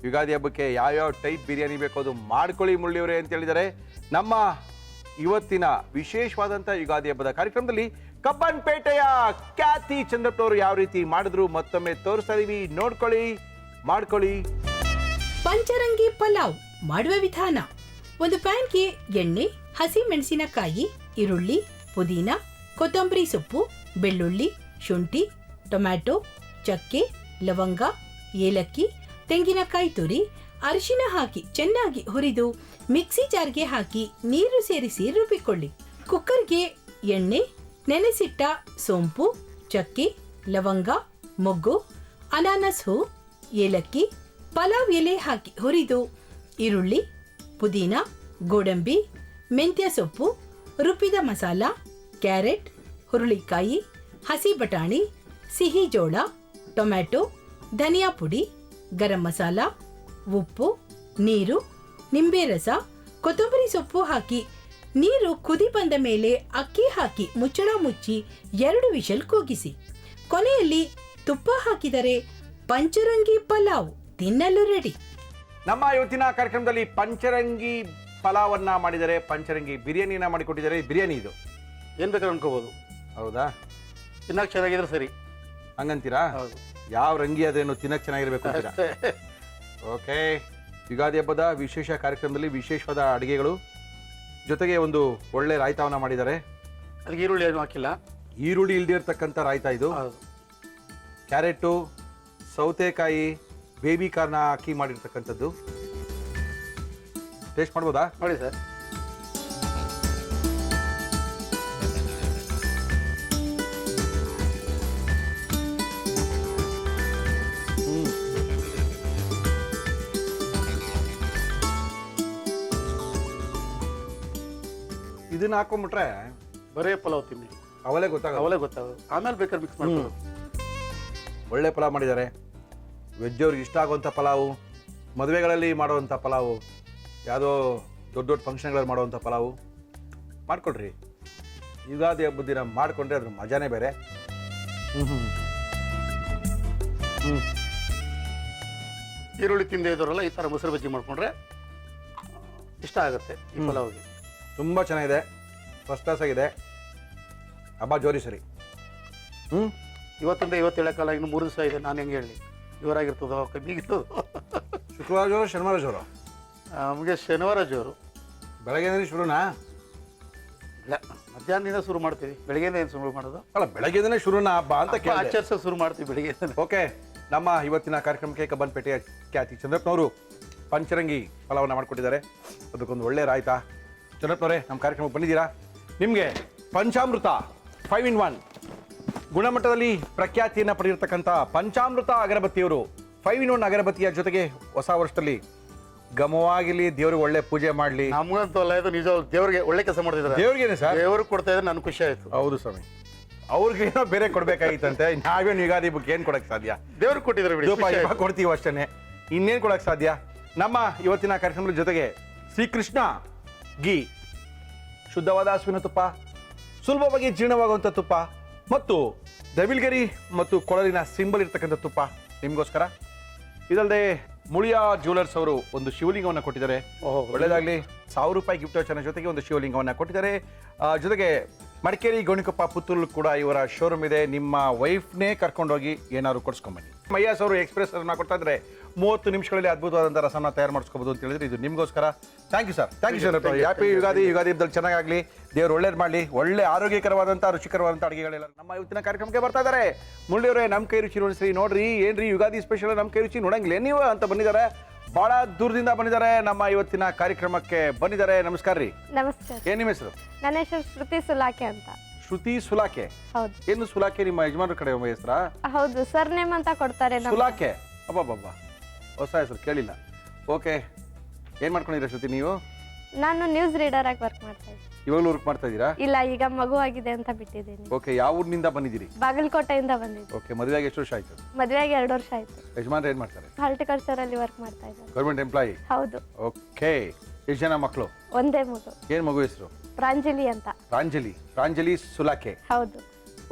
ಯುಗಾದಿ ಹಬ್ಬಕ್ಕೆ ಯಾವ್ಯಾವ ಟೈಪ್ ಬಿರಿಯಾನಿ ಬೇಕು ಅದು ಮಾಡ್ಕೊಳ್ಳಿ ಮುಳ್ಳಿಯವರೇ ಅಂತ ಹೇಳಿದ್ದಾರೆ. ನಮ್ಮ ಇವತ್ತಿನ ವಿಶೇಷವಾದಂಥ ಯುಗಾದಿ ಹಬ್ಬದ ಕಾರ್ಯಕ್ರಮದಲ್ಲಿ ಕಬ್ಬನ್ಪೇಟೆಯ ಖ್ಯಾತಿ ಚಂದ್ರಪ್ಪನವರು ಯಾವ ರೀತಿ ಮಾಡಿದ್ರು ಮತ್ತೊಮ್ಮೆ ತೋರಿಸ್ತಾ ಇದೀವಿ. ನೋಡ್ಕೊಳ್ಳಿ, ಮಾಡ್ಕೊಳ್ಳಿ. ಪಂಚರಂಗಿ ಪಲಾವ್ ಮಾಡುವ ವಿಧಾನ: ಒಂದು ಪ್ಯಾನ್ಗೆ ಎಣ್ಣೆ, ಹಸಿ ಮೆಣಸಿನಕಾಯಿ, ಈರುಳ್ಳಿ, ಪುದೀನ, ಕೊತ್ತಂಬರಿ ಸೊಪ್ಪು, ಬೆಳ್ಳುಳ್ಳಿ, ಶುಂಠಿ, ಟೊಮ್ಯಾಟೊ, ಚಕ್ಕೆ, ಲವಂಗ, ಏಲಕ್ಕಿ, ತೆಂಗಿನಕಾಯಿ ತುರಿ, ಅರಿಶಿನ ಹಾಕಿ ಚೆನ್ನಾಗಿ ಹುರಿದು ಮಿಕ್ಸಿ ಜಾರ್ಗೆ ಹಾಕಿ ನೀರು ಸೇರಿಸಿ ರುಬ್ಬಿಕೊಳ್ಳಿ. ಕುಕ್ಕರ್ಗೆ ಎಣ್ಣೆ, ನೆನೆಸಿಟ್ಟ ಸೋಂಪು, ಚಕ್ಕೆ, ಲವಂಗ, ಮೊಗ್ಗು, ಅನಾನಸ್ ಹೂ, ಏಲಕ್ಕಿ, ಪಲಾವ್ ಎಲೆ ಹಾಕಿ ಹುರಿದು ಈರುಳ್ಳಿ, ಪುದೀನ, ಗೋಡಂಬಿ, ಮೆಂತ್ಯ ಸೊಪ್ಪು, ರುಬ್ಬಿದ ಮಸಾಲ, ಕ್ಯಾರೆಟ್, ಹುರುಳಿಕಾಯಿ, ಹಸಿ ಬಟಾಣಿ, ಸಿಹಿ ಜೋಳ, ಟೊಮ್ಯಾಟೊ, ಧನಿಯಾ ಪುಡಿ, ಗರಂ ಮಸಾಲ, ಉಪ್ಪು, ನೀರು, ನಿಂಬೆ ರಸ, ಕೊತ್ತಂಬರಿ ಸೊಪ್ಪು ಹಾಕಿ ನೀರು ಕುದಿ ಬಂದ ಮೇಲೆ ಅಕ್ಕಿ ಹಾಕಿ ಮುಚ್ಚಳ ಮುಚ್ಚಿ 2 ವಿಷಲ್ ಕೂಗಿಸಿ. ಕೊನೆಯಲ್ಲಿ ತುಪ್ಪ ಹಾಕಿದರೆ ಪಂಚರಂಗಿ ಪಲಾವ್ ತಿನ್ನಲು ರೆಡಿ. ನಮ್ಮ ಇವತ್ತಿನ ಕಾರ್ಯಕ್ರಮದಲ್ಲಿ ಪಂಚರಂಗಿ ಪಲಾವನ್ನ ಮಾಡಿದ್ದಾರೆ, ಪಂಚರಂಗಿ ಬಿರಿಯಾನಿನ ಮಾಡಿಕೊಟ್ಟಿದ್ದಾರೆ. ಬಿರಿಯಾನಿ ಇದು ಏನ್ ಬೇಕಾದ್ರೆ ಅನ್ಕೋಬಹುದು. ಹೌದಾ? ತಿನ್ನಕ್ಕೆ ಚೆನ್ನಾಗಿದ್ರೆ ಸರಿ ಹಂಗಂತೀರಾ? ಹೌದು. ಯಾವ ರಂಗಿ ಅದೇನು ತಿನ್ನಕ್ಕೆ ಚೆನ್ನಾಗಿರ್ಬೇಕು ಅಂತೀರಾ? ಅಷ್ಟೇ. ಓಕೆ. ಯುಗಾದಿ ಹಬ್ಬದ ವಿಶೇಷ ಕಾರ್ಯಕ್ರಮದಲ್ಲಿ ವಿಶೇಷವಾದ ಅಡುಗೆಗಳು ಜೊತೆಗೆ ಒಂದು ಒಳ್ಳೆ ರಾಯ್ತಾವನ್ನ ಮಾಡಿದ್ದಾರೆ. ಅದಕ್ಕೆ ಈರುಳ್ಳಿ ಏನು ಹಾಕಿಲ್ಲ. ಈರುಳ್ಳಿ ಇಲ್ದೇ ಇರ್ತಕ್ಕಂಥ ರಾಯ್ತಾ ಇದು. ಹೌದು. ಕ್ಯಾರೆಟು, ಸೌತೆಕಾಯಿ, ಬೇಬಿ ಕಾರ್ನ ಹಾಕಿ ಮಾಡಿರ್ತಕ್ಕಂಥದ್ದು. ಟೇಸ್ಟ್ ಮಾಡ್ಬೋದಾ? ನೋಡಿ ಸರ್. ಇದನ್ನ ಹಾಕೊಂಡ್ಬಿಟ್ರೆ ಬರೇ ಪಲಾವ್ ತಿನ್ನಿ, ಅವಲೇ ಗೊತ್ತಾಗಲ್ಲ. ಅವಲೇ ಗೊತ್ತಾಗೋದು. ಆಮೇಲೆ ಬೇಕಾದ್ರೆ ಮಿಕ್ಸ್ ಮಾಡ್ಬೋದು. ಒಳ್ಳೆ ಪಲಾವ್ ಮಾಡಿದ್ದಾರೆ. ವೆಜ್ ಅವ್ರಿಗೆ ಇಷ್ಟ ಆಗುವಂಥ ಪಲಾವು, ಮದುವೆಗಳಲ್ಲಿ ಮಾಡುವಂಥ ಪಲಾವು, ಯಾವುದೋ ದೊಡ್ಡ ದೊಡ್ಡ ಫಂಕ್ಷನ್ಗಳಲ್ಲಿ ಮಾಡುವಂಥ ಪಲಾವು ಮಾಡ್ಕೊಳ್ರಿ. ಯುಗಾದಿ ಹಬ್ಬದ ದಿನ ಮಾಡಿಕೊಂಡ್ರೆ ಅದ್ರ ಮಜಾನೇ ಬೇರೆ. ಈರುಳ್ಳಿ ತಿಂದೇ ಇದ್ದವರೆಲ್ಲ ಈ ಥರ ಮೊಸರು ಬಜ್ಜಿ ಮಾಡ್ಕೊಂಡ್ರೆ ಇಷ್ಟ ಆಗುತ್ತೆ ಈ ಪಲಾವ್ಗೆ. ತುಂಬ ಚೆನ್ನಾಗಿದೆ, ಫಸ್ಟ್ ಕ್ಲಾಸ್ ಆಗಿದೆ. ಹಬ್ಬ ಜೋರಿ ಸರಿ. ಇವತ್ತಿಂದ ಇವತ್ತು ಹೇಳೋಕ್ಕಲ್ಲ, ಇನ್ನು 3 ದಿವಸ ಇದೆ. ನಾನು ಹೆಂಗೆ ಹೇಳಿ, ಜೋರಾಗಿರ್ತದೋ ಕಮ್ಮಿಗಿರ್ತದೋ? ಶುಕ್ರವಾರ ಜೋರು, ಶನಿವಾರ ಜೋರು? ನಮಗೆ ಶನಿವಾರ ಜೋರು. ಬೆಳಗ್ಗೆ ಶುರುನಾ? ಇಲ್ಲ, ಮಧ್ಯಾಹ್ನದಿಂದ ಶುರು ಮಾಡ್ತೀವಿ. ಬೆಳಗ್ಗೆಯಿಂದ ಏನು ಶುರು ಮಾಡೋದು? ಅಲ್ಲ, ಬೆಳಗ್ಗೆನೇ ಶುರುನಾ ಹಬ್ಬ ಅಂತ ಆಚರಿಸೋ ಶುರು ಮಾಡ್ತೀವಿ ಬೆಳಗ್ಗೆ. ಓಕೆ. ನಮ್ಮ ಇವತ್ತಿನ ಕಾರ್ಯಕ್ರಮಕ್ಕೆ ಕಬ್ಬನ್ಪೇಟೆಯ ಖ್ಯಾತಿ ಚಂದ್ರಪ್ಪನವರು ಪಂಚರಂಗಿ ಫಲವನ್ನು ಮಾಡಿಕೊಟ್ಟಿದ್ದಾರೆ. ಅದಕ್ಕೊಂದು ಒಳ್ಳೆ ರಾಯ್ತಾ. ಚಂದ್ರಪ್ಪನವರೇ, ನಮ್ಮ ಕಾರ್ಯಕ್ರಮಕ್ಕೆ ಬಂದಿದ್ದೀರಾ. ನಿಮಗೆ ಪಂಚಾಮೃತ 5 in 1 ಗುಣಮಟ್ಟದಲ್ಲಿ ಪ್ರಖ್ಯಾತಿಯನ್ನು ಪಡೆದಿರ್ತಕ್ಕಂಥ ಪಂಚಾಮೃತ ಅಗರಬತ್ತಿಯವರು 5 in 1 ಅಗರಬತ್ತಿಯ ಜೊತೆಗೆ ಹೊಸ ವರ್ಷದಲ್ಲಿ ಘಮವಾಗಿಲಿ, ದೇವ್ರಿಗೆ ಒಳ್ಳೆ ಪೂಜೆ ಮಾಡಲಿ. ನಮಗಂತೂ ಅಲ್ಲ, ಇದು ನಿಜ. ದೇವ್ರಿಗೆ ಒಳ್ಳೆ ಕೆಲಸ ಮಾಡ್ತಿದ್ದಾರೆ. ದೇವ್ರಿಗೇನೆ ಸರ್? ದೇವ್ರಿಗೆ ಕೊಡ್ತಾ ಇದ್ರೆ ನನಗೆ ಖುಷಿ ಆಯ್ತು. ಹೌದು ಸ್ವಾಮಿ. ಅವ್ರಿಗೇನೋ ಬೇರೆ ಕೊಡ್ಬೇಕಾಗಿತ್ತಂತೆ. ನಾವೇನು ಯುಗಾದಿ ಹಬ್ಬಕ್ಕೆ ಏನು ಕೊಡಕ್ಕೆ ಸಾಧ್ಯ? ದೇವ್ರಿಗೆ ಕೊಟ್ಟಿದ್ದಾರೆ ಬಿಡಿ, ಧೂಪ ಕೊಡ್ತೀವಿ ಅಷ್ಟೇ, ಇನ್ನೇನು ಕೊಡಕ್ಕೆ ಸಾಧ್ಯ? ನಮ್ಮ ಇವತ್ತಿನ ಕಾರ್ಯಕ್ರಮದ ಜೊತೆಗೆ ಶ್ರೀಕೃಷ್ಣ ಗೀ, ಶುದ್ಧವಾದ ಹಸುವಿನ ತುಪ್ಪ, ಸುಲಭವಾಗಿ ಜೀರ್ಣವಾಗುವಂಥ ತುಪ್ಪ ಮತ್ತು ದವಿಲ್ಗರಿ ಮತ್ತು ಕೊಳಲಿನ ಸಿಂಬಲ್ ಇರ್ತಕ್ಕಂಥ ತುಪ್ಪ ನಿಮಗೋಸ್ಕರ. ಇದಲ್ಲದೆ ಮುಳಿಯಾ ಜ್ಯುವೆಲರ್ಸ್ ಅವರು ಒಂದು ಶಿವಲಿಂಗವನ್ನು ಕೊಟ್ಟಿದ್ದಾರೆ. ಒಳ್ಳೆಯದಾಗಲಿ. 1000 ರೂಪಾಯಿ ಗಿಫ್ಟ್ ವಚನ ಜೊತೆಗೆ ಒಂದು ಶಿವಲಿಂಗವನ್ನು ಕೊಟ್ಟಿದ್ದಾರೆ. ಜೊತೆಗೆ ಮಡಿಕೇರಿ, ಗೋಣಿಕೊಪ್ಪ, ಪುತ್ತೂರು ಕೂಡ ಇವರ ಶೋರೂಮ್ ಇದೆ. ನಿಮ್ಮ ವೈಫ್ನೇ ಕರ್ಕೊಂಡೋಗಿ ಏನಾದ್ರು ಕೊಡಿಸ್ಕೊಂಬನ್ನಿ. ಮಯ್ಯಾಸ್ ಅವರು ಎಕ್ಸ್ಪ್ರೆಸ್ ಅನ್ನ ಕೊಡ್ತಾ ಇದ್ದಾರೆ. 30 ನಿಮಿಷಗಳಲ್ಲಿ ಅದ್ಭುತವಾದಂಥ ರಸನ ತಯಾರು ಮಾಡಿಸ್ಕೋಬಹುದು ಅಂತ ಹೇಳಿದ್ರೆ ಇದು ನಿಮಗೋಸ್ಕರ. Thank you sir. Thank you sir. Happy Ugadi. Ugadi ಹಬ್ಬದಲ್ಲಿ ಚೆನ್ನಾಗಾಗಲಿ, ದೇವ್ರು ಒಳ್ಳೇದು ಮಾಡಲಿ. ಒಳ್ಳೆ ಆರೋಗ್ಯಕರವಾದಂಥ ರುಚಿಕರವಾದಂಥ ಅಡುಗೆಗಳೆಲ್ಲ ನಮ್ಮ ಇವತ್ತಿನ ಕಾರ್ಯಕ್ರಮಕ್ಕೆ ಬರ್ತಾ ಇದ್ದಾರೆ. ಮುಳ್ಳಿಯವರೇ, ನಮ್ಮ ಕೈ ರುಚಿ ನೋಡಿಸ್ರಿ. ನೋಡ್ರಿ, ಏನ್ರಿ ಯುಗಾದಿ ಸ್ಪೆಷಲ್, ನಮ್ಮ ಕೈ ರುಚಿ ನೋಡಂಗಿಲ್ಲ ನೀವು ಅಂತ ಬಂದಿದ್ದಾರೆ. ಬಹಳ ದೂರದಿಂದ ಬಂದಿದ್ದಾರೆ, ನಮ್ಮ ಇವತ್ತಿನ ಕಾರ್ಯಕ್ರಮಕ್ಕೆ ಬಂದಿದ್ದಾರೆ. ನಮಸ್ಕಾರ ರೀ. ನಮಸ್ಕಾರ. ಏನ್ ನಿಮ್ಮ ಹೆಸರು? ನನ್ನ ಹೆಸರು ಶ್ರುತಿ ಸುಲಾಕೆ ಅಂತ. ಶ್ರುತಿ ಸುಲಾಕೆ? ಹೌದು. ಏನು ಸುಲಾಕೆ ನಿಮ್ಮ ಯಜಮಾನ್ರ ಕಡೆ ಹೆಸರಾ? ಹೌದು, ಸರ್ ನೇಮ್ ಅಂತ ಕೊಡ್ತಾರೆ. ಸುಲಾಕೆ? ಅಬ್ಬಬ್ಬಬ್ಬ, ಹೊಸ ಹೆಸರು ಕೇಳಿಲ್ಲ. ಓಕೆ, ಏನ್ ಮಾಡ್ಕೊಂಡಿದ್ದೀರಾ ಶ್ರುತಿ ನೀವು? ನಾನು ನ್ಯೂಸ್ ರೀಡರ್ ಆಗಿ ವರ್ಕ್ ಮಾಡ್ತಾ ಇದ್ದೀನಿ. ಇವಾಗಲೂ ವರ್ಕ್ ಮಾಡ್ತಾ ಇದ್ದೀರಾ? ಇಲ್ಲ, ಈಗ ಮಗು ಆಗಿದೆ ಅಂತ ಬಿಟ್ಟಿದ್ದೀನಿ. ಓಕೆ, ಯಾವ ಊರಿನಿಂದ ಬಂದಿದ್ದೀರಿ? ಬಾಗಲಕೋಟೆಯಿಂದ ಬಂದಿದ್ದೀನಿ. ಓಕೆ, ಮದುವೆಯಾಗಿ ಎಷ್ಟು ವರ್ಷ ಆಯ್ತು? ಮದುವೆಯಾಗಿ 2 ವರ್ಷ ಆಯ್ತು. ಯಜಮಾನ್ರು ಏನ್ ಮಾಡ್ತಾರೆ? ಹಾರ್ಟಿಕಲ್ಚರ್ ಅಲ್ಲಿ ವರ್ಕ್ ಮಾಡ್ತಾ ಇದ್ದಾರೆ. Government employee? ಹೌದು. ಓಕೆ, ಎಷ್ಟು ಜನ ಮಕ್ಕಳು? ಒಂದೇ ಮಗು. ಏನ್ ಮಗು ಹೆಸರು? ಪ್ರಾಂಜಲಿ ಅಂತ. ಪ್ರಾಂಜಲಿ ಸುಲಾಕೆ. ಹೌದು.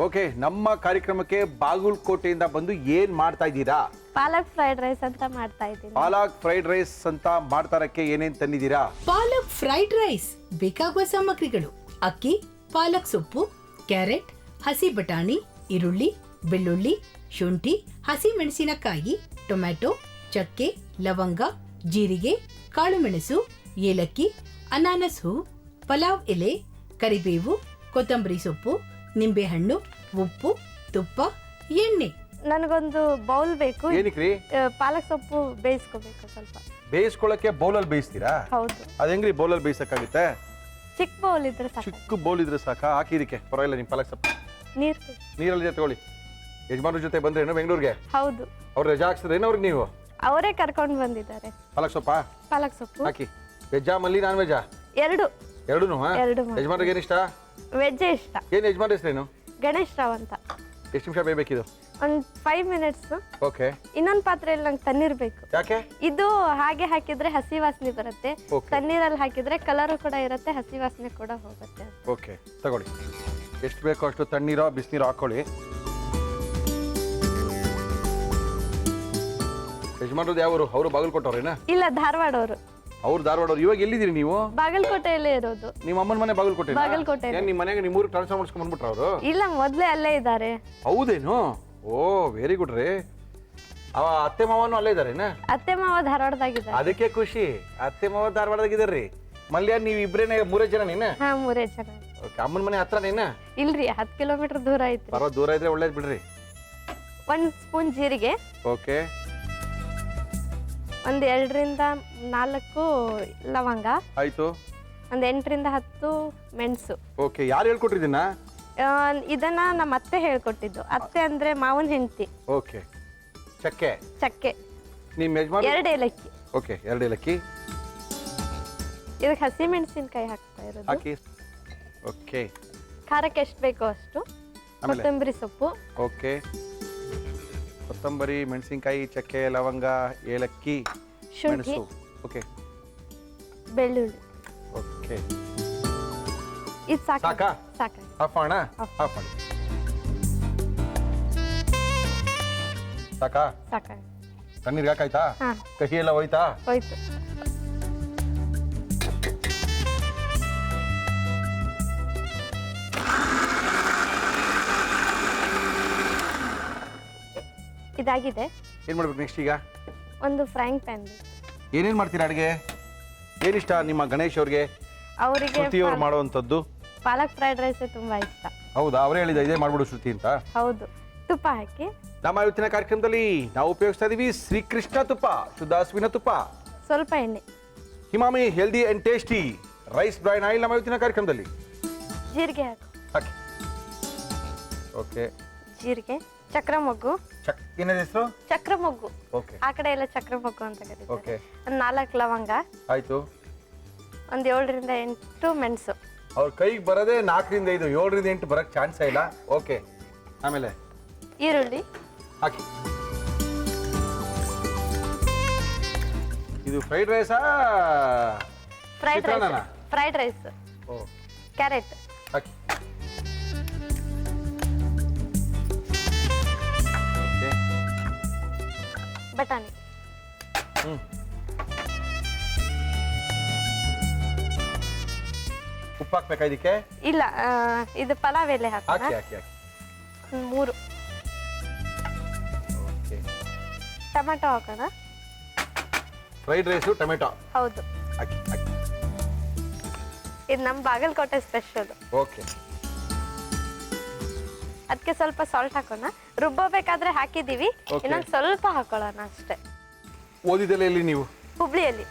ಓಕೆ, ನಮ್ಮ ಕಾರ್ಯಕ್ರಮಕ್ಕೆ ಬಾಗಲಕೋಟೆಯಿಂದ ಬಂದು ಏನ್ ಮಾಡ್ತಾ ಇದ್ದೀರಾ? ಪಾಲಕ್ ಫ್ರೈಡ್ ರೈಸ್ ಅಂತ ಮಾಡ್ತಾ ಇದ್ದೀನಿ. ಪಾಲಕ್ ಫ್ರೈಡ್ ರೈಸ್ ಅಂತ ಮಾಡ್ತಾರಕ್ಕೆ ಏನೇನ್ ತಂದಿದ್ದೀರಾ? ಪಾಲಕ್ ಫ್ರೈಡ್ ರೈಸ್ ಬೇಕಾಗುವ ಸಾಮಗ್ರಿಗಳು: ಅಕ್ಕಿ, ಪಾಲಕ್ ಸೊಪ್ಪು, ಕ್ಯಾರೆಟ್, ಹಸಿ ಬಟಾಣಿ, ಈರುಳ್ಳಿ, ಬೆಳ್ಳುಳ್ಳಿ, ಶುಂಠಿ, ಹಸಿ ಮೆಣಸಿನಕಾಯಿ, ಟೊಮ್ಯಾಟೊ, ಚಕ್ಕೆ, ಲವಂಗ, ಜೀರಿಗೆ, ಕಾಳುಮೆಣಸು, ಏಲಕ್ಕಿ, ಅನಾನಸ್ ಹೂ, ಪಲಾವ್ ಎಲೆ, ಕರಿಬೇವು, ಕೊತ್ತಂಬರಿ ಸೊಪ್ಪು, ನಿಂಬೆಹಣ್ಣು, ಉಪ್ಪು, ತುಪ್ಪ, ಎಣ್ಣೆ. ನನಗೊಂದು ಬೌಲ್ ಬೇಕು. ಏನಕ್ರಿ? ಪಾಲಕ್ ಸೊಪ್ಪು ಬೇಯಿಸ್ಕೋಬೇಕು ಸ್ವಲ್ಪ. ಬೇಯಿಸ್ಕೊಳ್ಳಕ್ಕೆ ಬೌಲಲ್ಲಿ ಬೇಯಿಸ್ತೀರಾ? ಹೌದು. ಅದ್ ಹೆಂಗ್ರಿ ಬೌಲಲ್ಲಿ ಬೇಯಿಸಕ್ಕಾಗುತ್ತೆ? ಚಿಕ್ಕ ಬೌಲ್ ಇದ್ರೆ ಸಾಕು. ಚಿಕ್ಕ ಬೌಲ್ ಇದ್ರೆ ಸಾಕ? ಹಾಕಿದಕ್ಕೆ ಪರವಾಗಿಲ್ಲ. ನಿಮ್ ಪಾಲಕ್ ಸೊಪ್ಪು ನೀರು. ನೀರಲ್ಲಿ ತಗೊಳ್ಳಿ. ಯಜಮಾನ್ರ ಜೊತೆ ಬಂದ್ರೇನು ಬೆಂಗಳೂರಿಗೆ? ಹೌದು. ಅವ್ರು ರಜಾ ಹಾಕ್ಸಿದ್ರೇನು ಅವ್ರಿಗೆ ನೀವು? ಅವರೇ ಕರ್ಕೊಂಡು ಬಂದಿದ್ದಾರೆ. ಪಾಲಕ್ ಸೊಪ್ಪಾ? ಪಾಲಕ್ ಸೊಪ್ಪು ಹಾಕಿ. ವೆಜ್ಜಾ ಮಲ್ಲಿ ನಾನ್ ವೆಜ್ಜಾ? ಎರಡು. ಎರಡೂನು? ಎರಡು. ಯಜಮಾನ್ರಿಗೆ ಏನಿಷ್ಟ? ವೆಜ್ಜೇ ಇಷ್ಟ. ಏನ್ ಯಜಮಾನ್ ಹೆಸರೇನು? ಗಣೇಶ್ ರಾವ್ ಅಂತ. ಎಷ್ಟು ನಿಮಿಷ ಬೇಯ್ಬೇಕಿದು? ಒಂದು 5 ಮಿನಿಟ್ಸ್. ಓಕೆ. ಇನ್ನೊಂದು ಪಾತ್ರೆಯಲ್ಲಿ ನಂಗೆ ತಣ್ಣೀರ್ ಬೇಕು. ಯಾಕೆ? ಇದು ಹಾಗೆ ಹಾಕಿದ್ರೆ ಹಸಿ ವಾಸನೆ ಬರುತ್ತೆ. Okay. ತಣ್ಣೀರಲ್ಲಿ ಹಾಕಿದ್ರೆ ಕಲರು ಕೂಡ ಇರುತ್ತೆ, ಹಸಿ ವಾಸನೆ ಕೂಡ ಹೋಗುತ್ತೆ. ಓಕೆ, ತಗೊಳ್ಳಿ. ಎಷ್ಟು ಬೇಕೋ ಅಷ್ಟು ತಣ್ಣೀರೋ ಬಿಸಿನೀರು ಹಾಕೊಳ್ಳಿ. ಯಜಮಾನ್ರದ್ದು ಯಾವ ಊರು? ಅವರು ಬಾಗಲಕೋಟವ್ರೇನಾ? ಇಲ್ಲ, ಧಾರವಾಡ ಅವರು. ಅವ್ರು ಧಾರವಾಡವ್ರು. ಇವಾಗ ಎಲ್ಲಿದ್ದೀರಿ ನೀವು? ಬಾಗಲಕೋಟೆಯಲ್ಲೇ ಇರೋದು. ನಿಮ್ಮ ಅಮ್ಮನ ಮನೆ ಬಾಗಲಕೋಟೆ? ಬಾಗಲಕೋಟೆ. ಏನ್ ನಿಮ್ಮ ಮನೆಗೆ ನಿಮ್ಮ ಊರಿಗೆ ಟ್ರಾನ್ಸ್ಫರ್ ಮಾಡ್ಸ್ಕೊಂಡ್ ಬಂದ್ಬಿಟ್ರ ಅವರು? ಇಲ್ಲ, ಮೊದ್ಲೇ ಅಲ್ಲೇ ಇದ್ದಾರೆ. ಹೌದೇನು? ಓ, ವೆರಿ ಗುಡ್ ರೀ. ಅವ ಅತ್ತೆ ಮಾವನು ಅಲ್ಲೇ ಇದಾರೇನಾ? ಅತ್ತೆ ಮಾವ ಧಾರವಾಡದಾಗಿದ್ದಾರೆ. ಅದಕ್ಕೆ ಖುಷಿ. ಅತ್ತೆ ಮಾವ ಧಾರವಾಡದಾಗಿದ್ದಾರ್ರಿ. ಮಲ್ಯ ನೀವ್ ಇಬ್ರೇನೆ 3 ಜನ ನೀನ? ಹಾ, 3 ಜನ. ಓಕೆ, ಅಮ್ಮನ ಮನೆ ಹತ್ರ ನೀನ? ಇಲ್ರಿ, 10 ಕಿಲೋಮೀಟರ್ ದೂರ ಐತ್ರಿ. ಪರ ದೂರ ಇದ್ರೆ ಒಳ್ಳೇದ್ ಬಿಡ್ರಿ. 1 ಸ್ಪೂನ್ ಜೀರಿಗೆ. ಓಕೆ. ಒಂದು 2 ರಿಂದ 4 ಲವಂಗ. ಆಯ್ತು. ಒಂದು 8 ರಿಂದ 10 ಮೆಣಸು. ಓಕೆ, ಯಾರು ಹೇಳ್ಕೊಟ್ರಿ ಇದನ್ನ? ಇದನ್ನ ನಮ್ಮ ಅತ್ತೆ ಹೇಳ್ಕೊಟ್ಟಿದ್ದು. ಅತ್ತೆ ಅಂದ್ರೆ ಮಾವನ ಹೆಂಡತಿ. ಓಕೆ. ಚಕ್ಕೆ, ಚಕ್ಕೆ, ನಿಮ್ ಯಜಮಾನ್? 2 ಏಲಕ್ಕಿ. ಓಕೆ, 2 ಏಲಕ್ಕಿ. ಇದಕ್ಕೆ ಹಸಿ ಮೆಣಸಿನಕಾಯಿ ಹಾಕ್ತಾ ಇರೋದು. ಹಾಕಿ. ಓಕೆ. ಖಾರಕ್ಕೆ ಎಷ್ಟು ಬೇಕೋ ಅಷ್ಟು. ಆಮೇಲೆ? ಕೊತ್ತಂಬರಿ ಸೊಪ್ಪು. ಓಕೆ. ಕೊತ್ತಂಬರಿ, ಮೆಣಸಿನಕಾಯಿ, ಚಕ್ಕೆ, ಲವಂಗ, ಏಲಕ್ಕಿ, ಶುಂಠಿ, ಮೆಣಸು. ಓಕೆ. ಬೆಳ್ಳುಳ್ಳಿ. ಓಕೆ. ಇದು ಸಾಕಾ? ಸಾಕು. ಆಫ್ ಮಾಡೋಣ? ಆಫ್ ಮಾಡಿ. ಸಾಕಾ? ಸಾಕು. ತಣ್ಣೀರ್ಗೆ ಹಾಕಾಯ್ತಾ? ಹಾ. ಕಹಿ ಎಲ್ಲ ಹೋಯ್ತಾ? ಹೋಯ್ತು. ಇದಾಗಿದೆ. ಏನ್ ಮಾಡ್ಬೇಕು ನೆಕ್ಸ್ಟ್ ಈಗ? ಒಂದು ಫ್ರೈಂಗ್ ಪ್ಯಾನ್. ಏನೇನ್ ಮಾಡ್ತೀರಾ ಅಡುಗೆ? ಏನಿಷ್ಟ ನಿಮ್ಮ ಗಣೇಶ್ ಅವ್ರಿಗೆ? ಅವರಿಗೆ ಶ್ರುತಿ ಅವ್ರು ಮಾಡುವಂಥದ್ದು ಪಾಲಕ್ ಫ್ರೈಡ್ ರೈಸ್ ತುಂಬಾ ಇಷ್ಟ. ಹೌದಾ? ಅವರೇ ಹೇಳಿದ ಇದೇ ಮಾಡ್ಬಿಡು ಶ್ರುತಿ ಅಂತ? ಹೌದು. ತುಪ್ಪ ಹಾಕಿ. ನಮ್ಮ ಇವತ್ತಿನ ಕಾರ್ಯಕ್ರಮದಲ್ಲಿ ನಾವು ಉಪಯೋಗಿಸ್ತಾ ಇದೀವಿ ಶ್ರೀಕೃಷ್ಣ ತುಪ್ಪ, ಶುದ್ಧ ಹಸುವಿನ ತುಪ್ಪ. ಸ್ವಲ್ಪ ಎಣ್ಣೆ. Emami healthy and tasty rice bran oil ನಮ್ಮ ಇವತ್ತಿನ ಕಾರ್ಯಕ್ರಮದಲ್ಲಿ. ಜೀರಿಗೆ ಹಾಕು. ಹಾಕಿ. ಓಕೆ. ಜೀರಿಗೆ, ಚಕ್ರ ಮೊಗ್ಗು. ಏನಿದೆ ಹೆಸರು? ಚಕ್ರ ಮೊಗ್ಗು. ಓಕೆ. ಆ ಕಡೆ ಎಲ್ಲ ಚಕ್ರ ಮೊಗ್ಗು ಅಂತ ಕರೀತಾರೆ. ಓಕೆ. ಒಂದು 4 ಲವಂಗ. ಆಯ್ತು. ಒಂದು 7 ರಿಂದ 8 ಮೆಣಸು. ಅವ್ರ ಕೈಗೆ ಬರೋದೇ 4 ರಿಂದ 5, 7 ರಿಂದ 8 ಬರಕ್ ಚಾನ್ಸೇ ಇಲ್ಲ. ಓಕೆ. ಆಮೇಲೆ ಈರುಳ್ಳಿ ಹಾಕಿ. ಇದು ಫ್ರೈಡ್ ರೈಸಾ? Fried rice. ಚಿತ್ರಾನ್ನನಾ? Fried rice. ಓ. ಕ್ಯಾರೆಟ್ ಹಾಕಿ. ಓಕೆ. ಬಟಾಣಿ. ಉಪ್ಪು ಹಾಕ್ಬೇಕಾ ಇದಕ್ಕೆ? ಇಲ್ಲ, ಇದು ಪಲಾವ್ ಎಲೆ ಹಾಕೋಣ. ಹಾಕಿ ಹಾಕಿ ಹಾಕಿ. 3. ಓಕೆ. ಟೊಮೆಟೊ ಹಾಕೋಣ. Fried rice tomato. ಹೌದು. ಹಾಕಿ ಹಾಕಿ. ಇದು ನಮ್ಮ ಬಾಗಲಕೋಟೆ ಸ್ಪೆಷಲ್. ಓಕೆ. ಅದಕ್ಕೆ ಸ್ವಲ್ಪ ಸಾಲ್ಟ್ ಹಾಕೋಣ. ರುಬ್ಬಬೇಕಾದ್ರೆ ಹಾಕಿದೀವಿ, Okay. ಇನ್ನೊಂದು ಸ್ವಲ್ಪ ಹಾಕೊಳ್ಳೋಣ ಅಷ್ಟೇ. ಓದಿದೆಲ್ಲ ಎಲ್ಲಿ ನೀವು? ಹುಬ್ಳಿಯಲ್ಲಿ.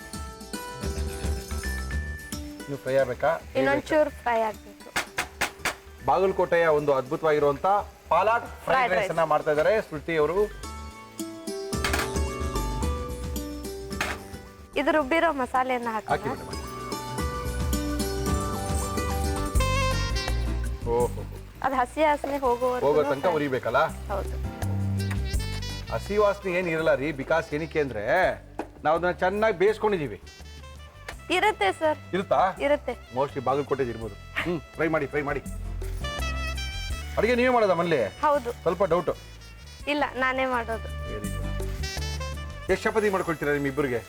ನೀವು ಫ್ರೈ ಆಗಬೇಕಾ? ಇನ್ನೊಂಚೂರು ಫ್ರೈ ಆಗಬೇಕು. ಬಾಗಲಕೋಟೆಯ ಒಂದು ಅದ್ಭುತವಾಗಿರುವಂತ ಪಾಲಕ್ ಫ್ರೈಡ್ ರೈಸ್ ಅನ್ನ ಮಾಡ್ತಾ ಇದ್ದಾರೆ ಸ್ಮೃತಿ ಅವರು. ಇದು ರುಬ್ಬಿರೋ ಮಸಾಲೆಯನ್ನ ಹಾಕಿ ಹಾಕೋಣ. ಮೇಡಮ್. ಅದು ಹಸಿ ವಾಸನೆ ಹೋಗೋ ಹೋಗೋ ತನಕ ಉರಿಬೇಕಲ್ಲ. ಹೌದು. ಹಸಿ ವಾಸನೆ ಏನು ಇರಲ್ಲ ರೀ, ಬಿಕಾಸ್ ಏನಕ್ಕೆ ಅಂದ್ರೆ ನಾವು ಅದನ್ನ ಚೆನ್ನಾಗಿ ಬೇಯಿಸ್ಕೊಂಡಿದೀವಿ. ಇರುತ್ತೆ ಸರ್. ಇರುತ್ತಾ? ಇರುತ್ತೆ. ಮೋಸ್ಟ್ಲಿ ಬಾಗಲಕೋಟೆ ಇರ್ಬೋದು. ಫ್ರೈ ಮಾಡಿ. ಅಡುಗೆ ನೀವೇ ಮಾಡೋದಾ ಮನೇಲಿ? ಹೌದು. ಸ್ವಲ್ಪ ಡೌಟು. ಇಲ್ಲ, ನಾನೇ ಮಾಡೋದು. Very good. ಎಷ್ಟು ಚಪಾತಿ ಮಾಡ್ಕೊಳ್ತೀರಾ ನಿಮ್ಮಿಬ್ಬರಿಗೆ?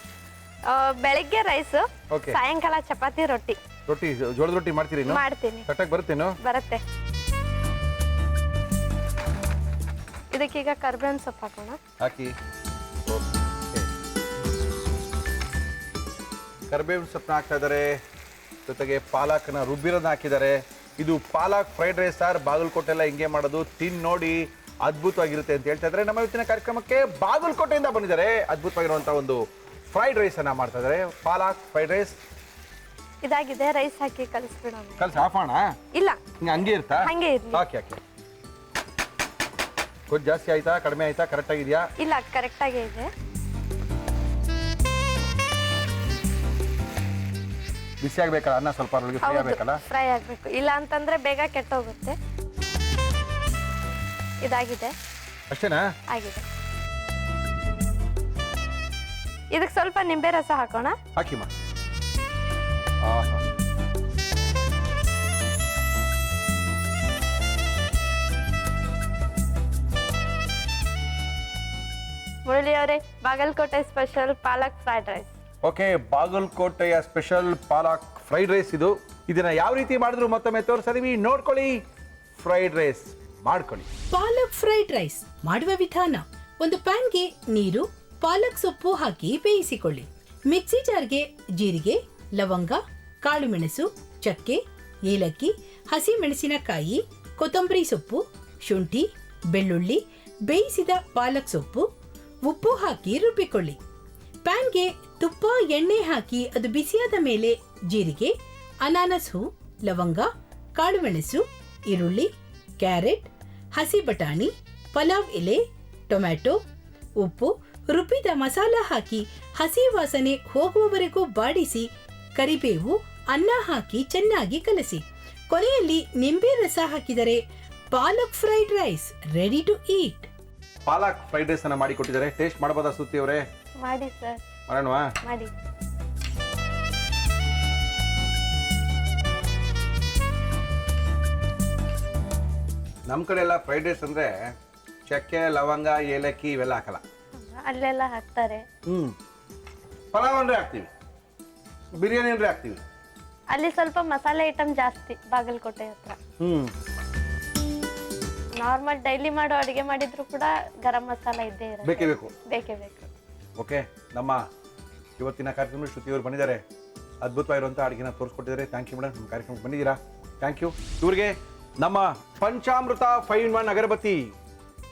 ಬೆಳಿಗ್ಗೆ ರೈಸ್, Okay. ಸಾಯಂಕಾಲ ಚಪಾತಿ ರೊಟ್ಟಿ ಜೋಳದ ರೊಟ್ಟಿ ಮಾಡ್ತೀರಿ? ಮಾಡ್ತೀನಿ. ಕಟ್ಟಕ್ಕೆ ಬರುತ್ತೇನೋ? ಬರುತ್ತೆ. ಇದಕ್ಕೀಗ ಕರ್ಬೇವಿನ ಸೊಪ್ಪು ಹಾಕೋಣ. ಹಾಕಿ. ಕರ್ಬೇವಿನ ಸೊಪ್ಪನ್ನ ಹಾಕ್ತಾ ಇದ್ದಾರೆ, ಜೊತೆಗೆ ಪಾಲಕ್ನ ರುಬ್ಬಿರೋದನ್ನ ಹಾಕಿದ್ದಾರೆ. ಇದು ಪಾಲಕ್ ಫ್ರೈಡ್ ರೈಸ್ ಸರ್, ಬಾಗಲಕೋಟೆಲ್ಲ ಹಿಂಗೆ ಮಾಡೋದು, ತಿನ್ ನೋಡಿ ಅದ್ಭುತವಾಗಿರುತ್ತೆ ಅಂತ ಹೇಳ್ತಾ ಇದ್ದಾರೆ. ನಮ್ಮ ಇವತ್ತಿನ ಕಾರ್ಯಕ್ರಮಕ್ಕೆ ಬಾಗಲಕೋಟೆಯಿಂದ ಬಂದಿದ್ದಾರೆ. ಅದ್ಭುತವಾಗಿರುವಂಥ ಒಂದು ಫ್ರೈಡ್ ರೈಸನ್ನು ಮಾಡ್ತಾ ಇದ್ದಾರೆ, ಪಾಲಕ್ ಫ್ರೈಡ್ ರೈಸ್. ಇದಾಗಿದೆ, ರೈಸ್ ಹಾಕಿ ಕಲಿಸ್ಬಿಡೋಣ. ಕಲ್ಸಿ ಆಫ್ ಮಾಡೋಣ? ಇಲ್ಲ, ಹಂಗೆ ಇರ್ತಾ? ಹಂಗೆ ಇರ್ಲಿ. ಓಕೆ. ಕೊಂಚ ಜಾಸ್ತಿ ಆಯ್ತಾ, ಕಡಿಮೆ ಆಯ್ತಾ, ಕರೆಕ್ಟ್ ಆಗಿದೆಯಾ? ಇಲ್ಲ, ಕರೆಕ್ಟ್ ಆಗೇ ಇದೆ. ಬಿಸಿ ಆಗ್ಬೇಕಲ್ಲ ಅನ್ನ, ಸ್ವಲ್ಪ ಫ್ರೈ ಆಗ್ಬೇಕಲ್ಲ? ಫ್ರೈ ಆಗ್ಬೇಕು, ಇಲ್ಲ ಅಂತಂದ್ರೆ ಬೇಗ ಕೆಟ್ಟೋಗುತ್ತೆ. ಇದಾಗಿದೆ. ಅಷ್ಟೇನಾ? ಆಗಿದೆ. ಇದಕ್ಕೆ ಸ್ವಲ್ಪ ನಿಂಬೆ ರಸ ಹಾಕೋಣ. ಹಾಕಿಮ್ಮ. ಮುರಳಿ ಅವರೇ, ಬಾಗಲಕೋಟೆ ಸ್ಪೆಷಲ್ ಪಾಲಕ್ ಫ್ರೈಡ್ ರೈಸ್. ಓಕೆ, ಬಾಗಲಕೋಟೆಯ ಸ್ಪೆಷಲ್ ಪಾಲಕ್ ಫ್ರೈಡ್ ರೈಸ್ ಇದು. ಇದನ್ನ ಯಾವ ರೀತಿ ಮಾಡಿದ್ರು ಮತ್ತೊಮ್ಮೆ ತೋರಿಸ್ತೀವಿ, ನೋಡ್ಕೊಳ್ಳಿ. ಫ್ರೈಡ್ ರೈಸ್ ಮಾಡ್ಕೊಳ್ಳಿ. ಪಾಲಕ್ ಫ್ರೈಡ್ ರೈಸ್ ಮಾಡುವ ವಿಧಾನ: ಒಂದು ಪ್ಯಾನ್ಗೆ ನೀರು, ಪಾಲಕ್ ಸೊಪ್ಪು ಹಾಕಿ ಬೇಯಿಸಿಕೊಳ್ಳಿ. ಮಿಕ್ಸಿ ಜಾರ್ಗೆ ಜೀರಿಗೆ, ಲವಂಗ, ಕಾಳುಮೆಣಸು, ಚಕ್ಕೆ, ಏಲಕ್ಕಿ, ಹಸಿ ಮೆಣಸಿನಕಾಯಿ, ಕೊತ್ತಂಬರಿ ಸೊಪ್ಪು, ಶುಂಠಿ, ಬೆಳ್ಳುಳ್ಳಿ, ಬೇಯಿಸಿದ ಪಾಲಕ್ ಸೊಪ್ಪು, ಉಪ್ಪು ಹಾಕಿ ರುಬ್ಬಿಕೊಳ್ಳಿ. ಪ್ಯಾನ್ಗೆ ತುಪ್ಪ, ಎಣ್ಣೆ ಹಾಕಿ ಅದು ಬಿಸಿಯಾದ ಮೇಲೆ ಜೀರಿಗೆ, ಅನಾನಸ್ ಹೂ, ಲವಂಗ, ಕಾಳುಮೆಣಸು, ಈರುಳ್ಳಿ, ಕ್ಯಾರೆಟ್, ಹಸಿ ಬಟಾಣಿ, ಪಲಾವ್ ಎಲೆ, ಟೊಮ್ಯಾಟೊ, ಉಪ್ಪು, ರುಬ್ಬಿದ ಮಸಾಲ ಹಾಕಿ ಹಸಿ ವಾಸನೆ ಹೋಗುವವರೆಗೂ ಬಾಡಿಸಿ, ಕರಿಬೇವು, ಅನ್ನ ಹಾಕಿ ಚೆನ್ನಾಗಿ ಕಲಸಿ. ಕೊನೆಯಲ್ಲಿ ನಿಂಬೆ ರಸ ಹಾಕಿದರೆ palak fried rice ready to eat. Palak fried rice ಅನ್ನ ಮಾಡಿ ಕೊಟ್ಟಿದ್ದಾರೆ. ಟೇಸ್ಟ್ ಮಾಡಬಹುದಾ ಸ್ತುತಿ ಅವರೇ? ಮಾಡಿ ಸರ್. ಮಾಡೋಣವಾ? ಮಾಡಿ. ನಮ್ಮ ಕಡೆ ಎಲ್ಲ ಫ್ರೈಡ್ ರೈಸ್ ಅಂದ್ರೆ ಚಕ್ಕೆ, ಲವಂಗ, ಏಲಕ್ಕಿ ಇವೆಲ್ಲ ಹಾಕಲ್ಲ. ಅಲ್ಲೆಲ್ಲ ಹಾಕ್ತಾರೆ. ಪಲಾವ್ ಅಂದ್ರೆ ಹಾಕ್ತೀವಿ, ಬಿರಿಯಾನಿ ಅಂದ್ರೆ ಹಾಕ್ತೀವಿ. ಅಲ್ಲಿ ಸ್ವಲ್ಪ ಮಸಾಲೆ ಐಟಮ್ ಜಾಸ್ತಿ ಬಾಗಲಕೋಟೆ ಹತ್ರ. ನಾರ್ಮಲ್ ಡೈಲಿ ಮಾಡೋ ಅಡಿಗೆ ಮಾಡಿದ್ರು ಕೂಡ ಗರಂ ಮಸಾಲ ಇದ್ದೇ ಇರುತ್ತೆ. ಬೇಕೇ ಬೇಕು. ಓಕೆ, ನಮ್ಮ ಇವತ್ತಿನ ಕಾರ್ಯಕ್ರಮ ಶ್ರುತಿಯವರು ಬಂದಿದ್ದಾರೆ. ಅದ್ಭುತವಾಗಿರುವಂಥ ಅಡುಗೆನ ತೋರಿಸ್ಕೊಟ್ಟಿದ್ದಾರೆ. ಥ್ಯಾಂಕ್ ಯು ಮೇಡಮ್, ನಮ್ಮ ಕಾರ್ಯಕ್ರಮಕ್ಕೆ ಬಂದಿದ್ದೀರಾ. Thank you. ಇವ್ರಿಗೆ ನಮ್ಮ ಪಂಚಾಮೃತ 5-in-1 ಅಗರಬತ್ತಿ,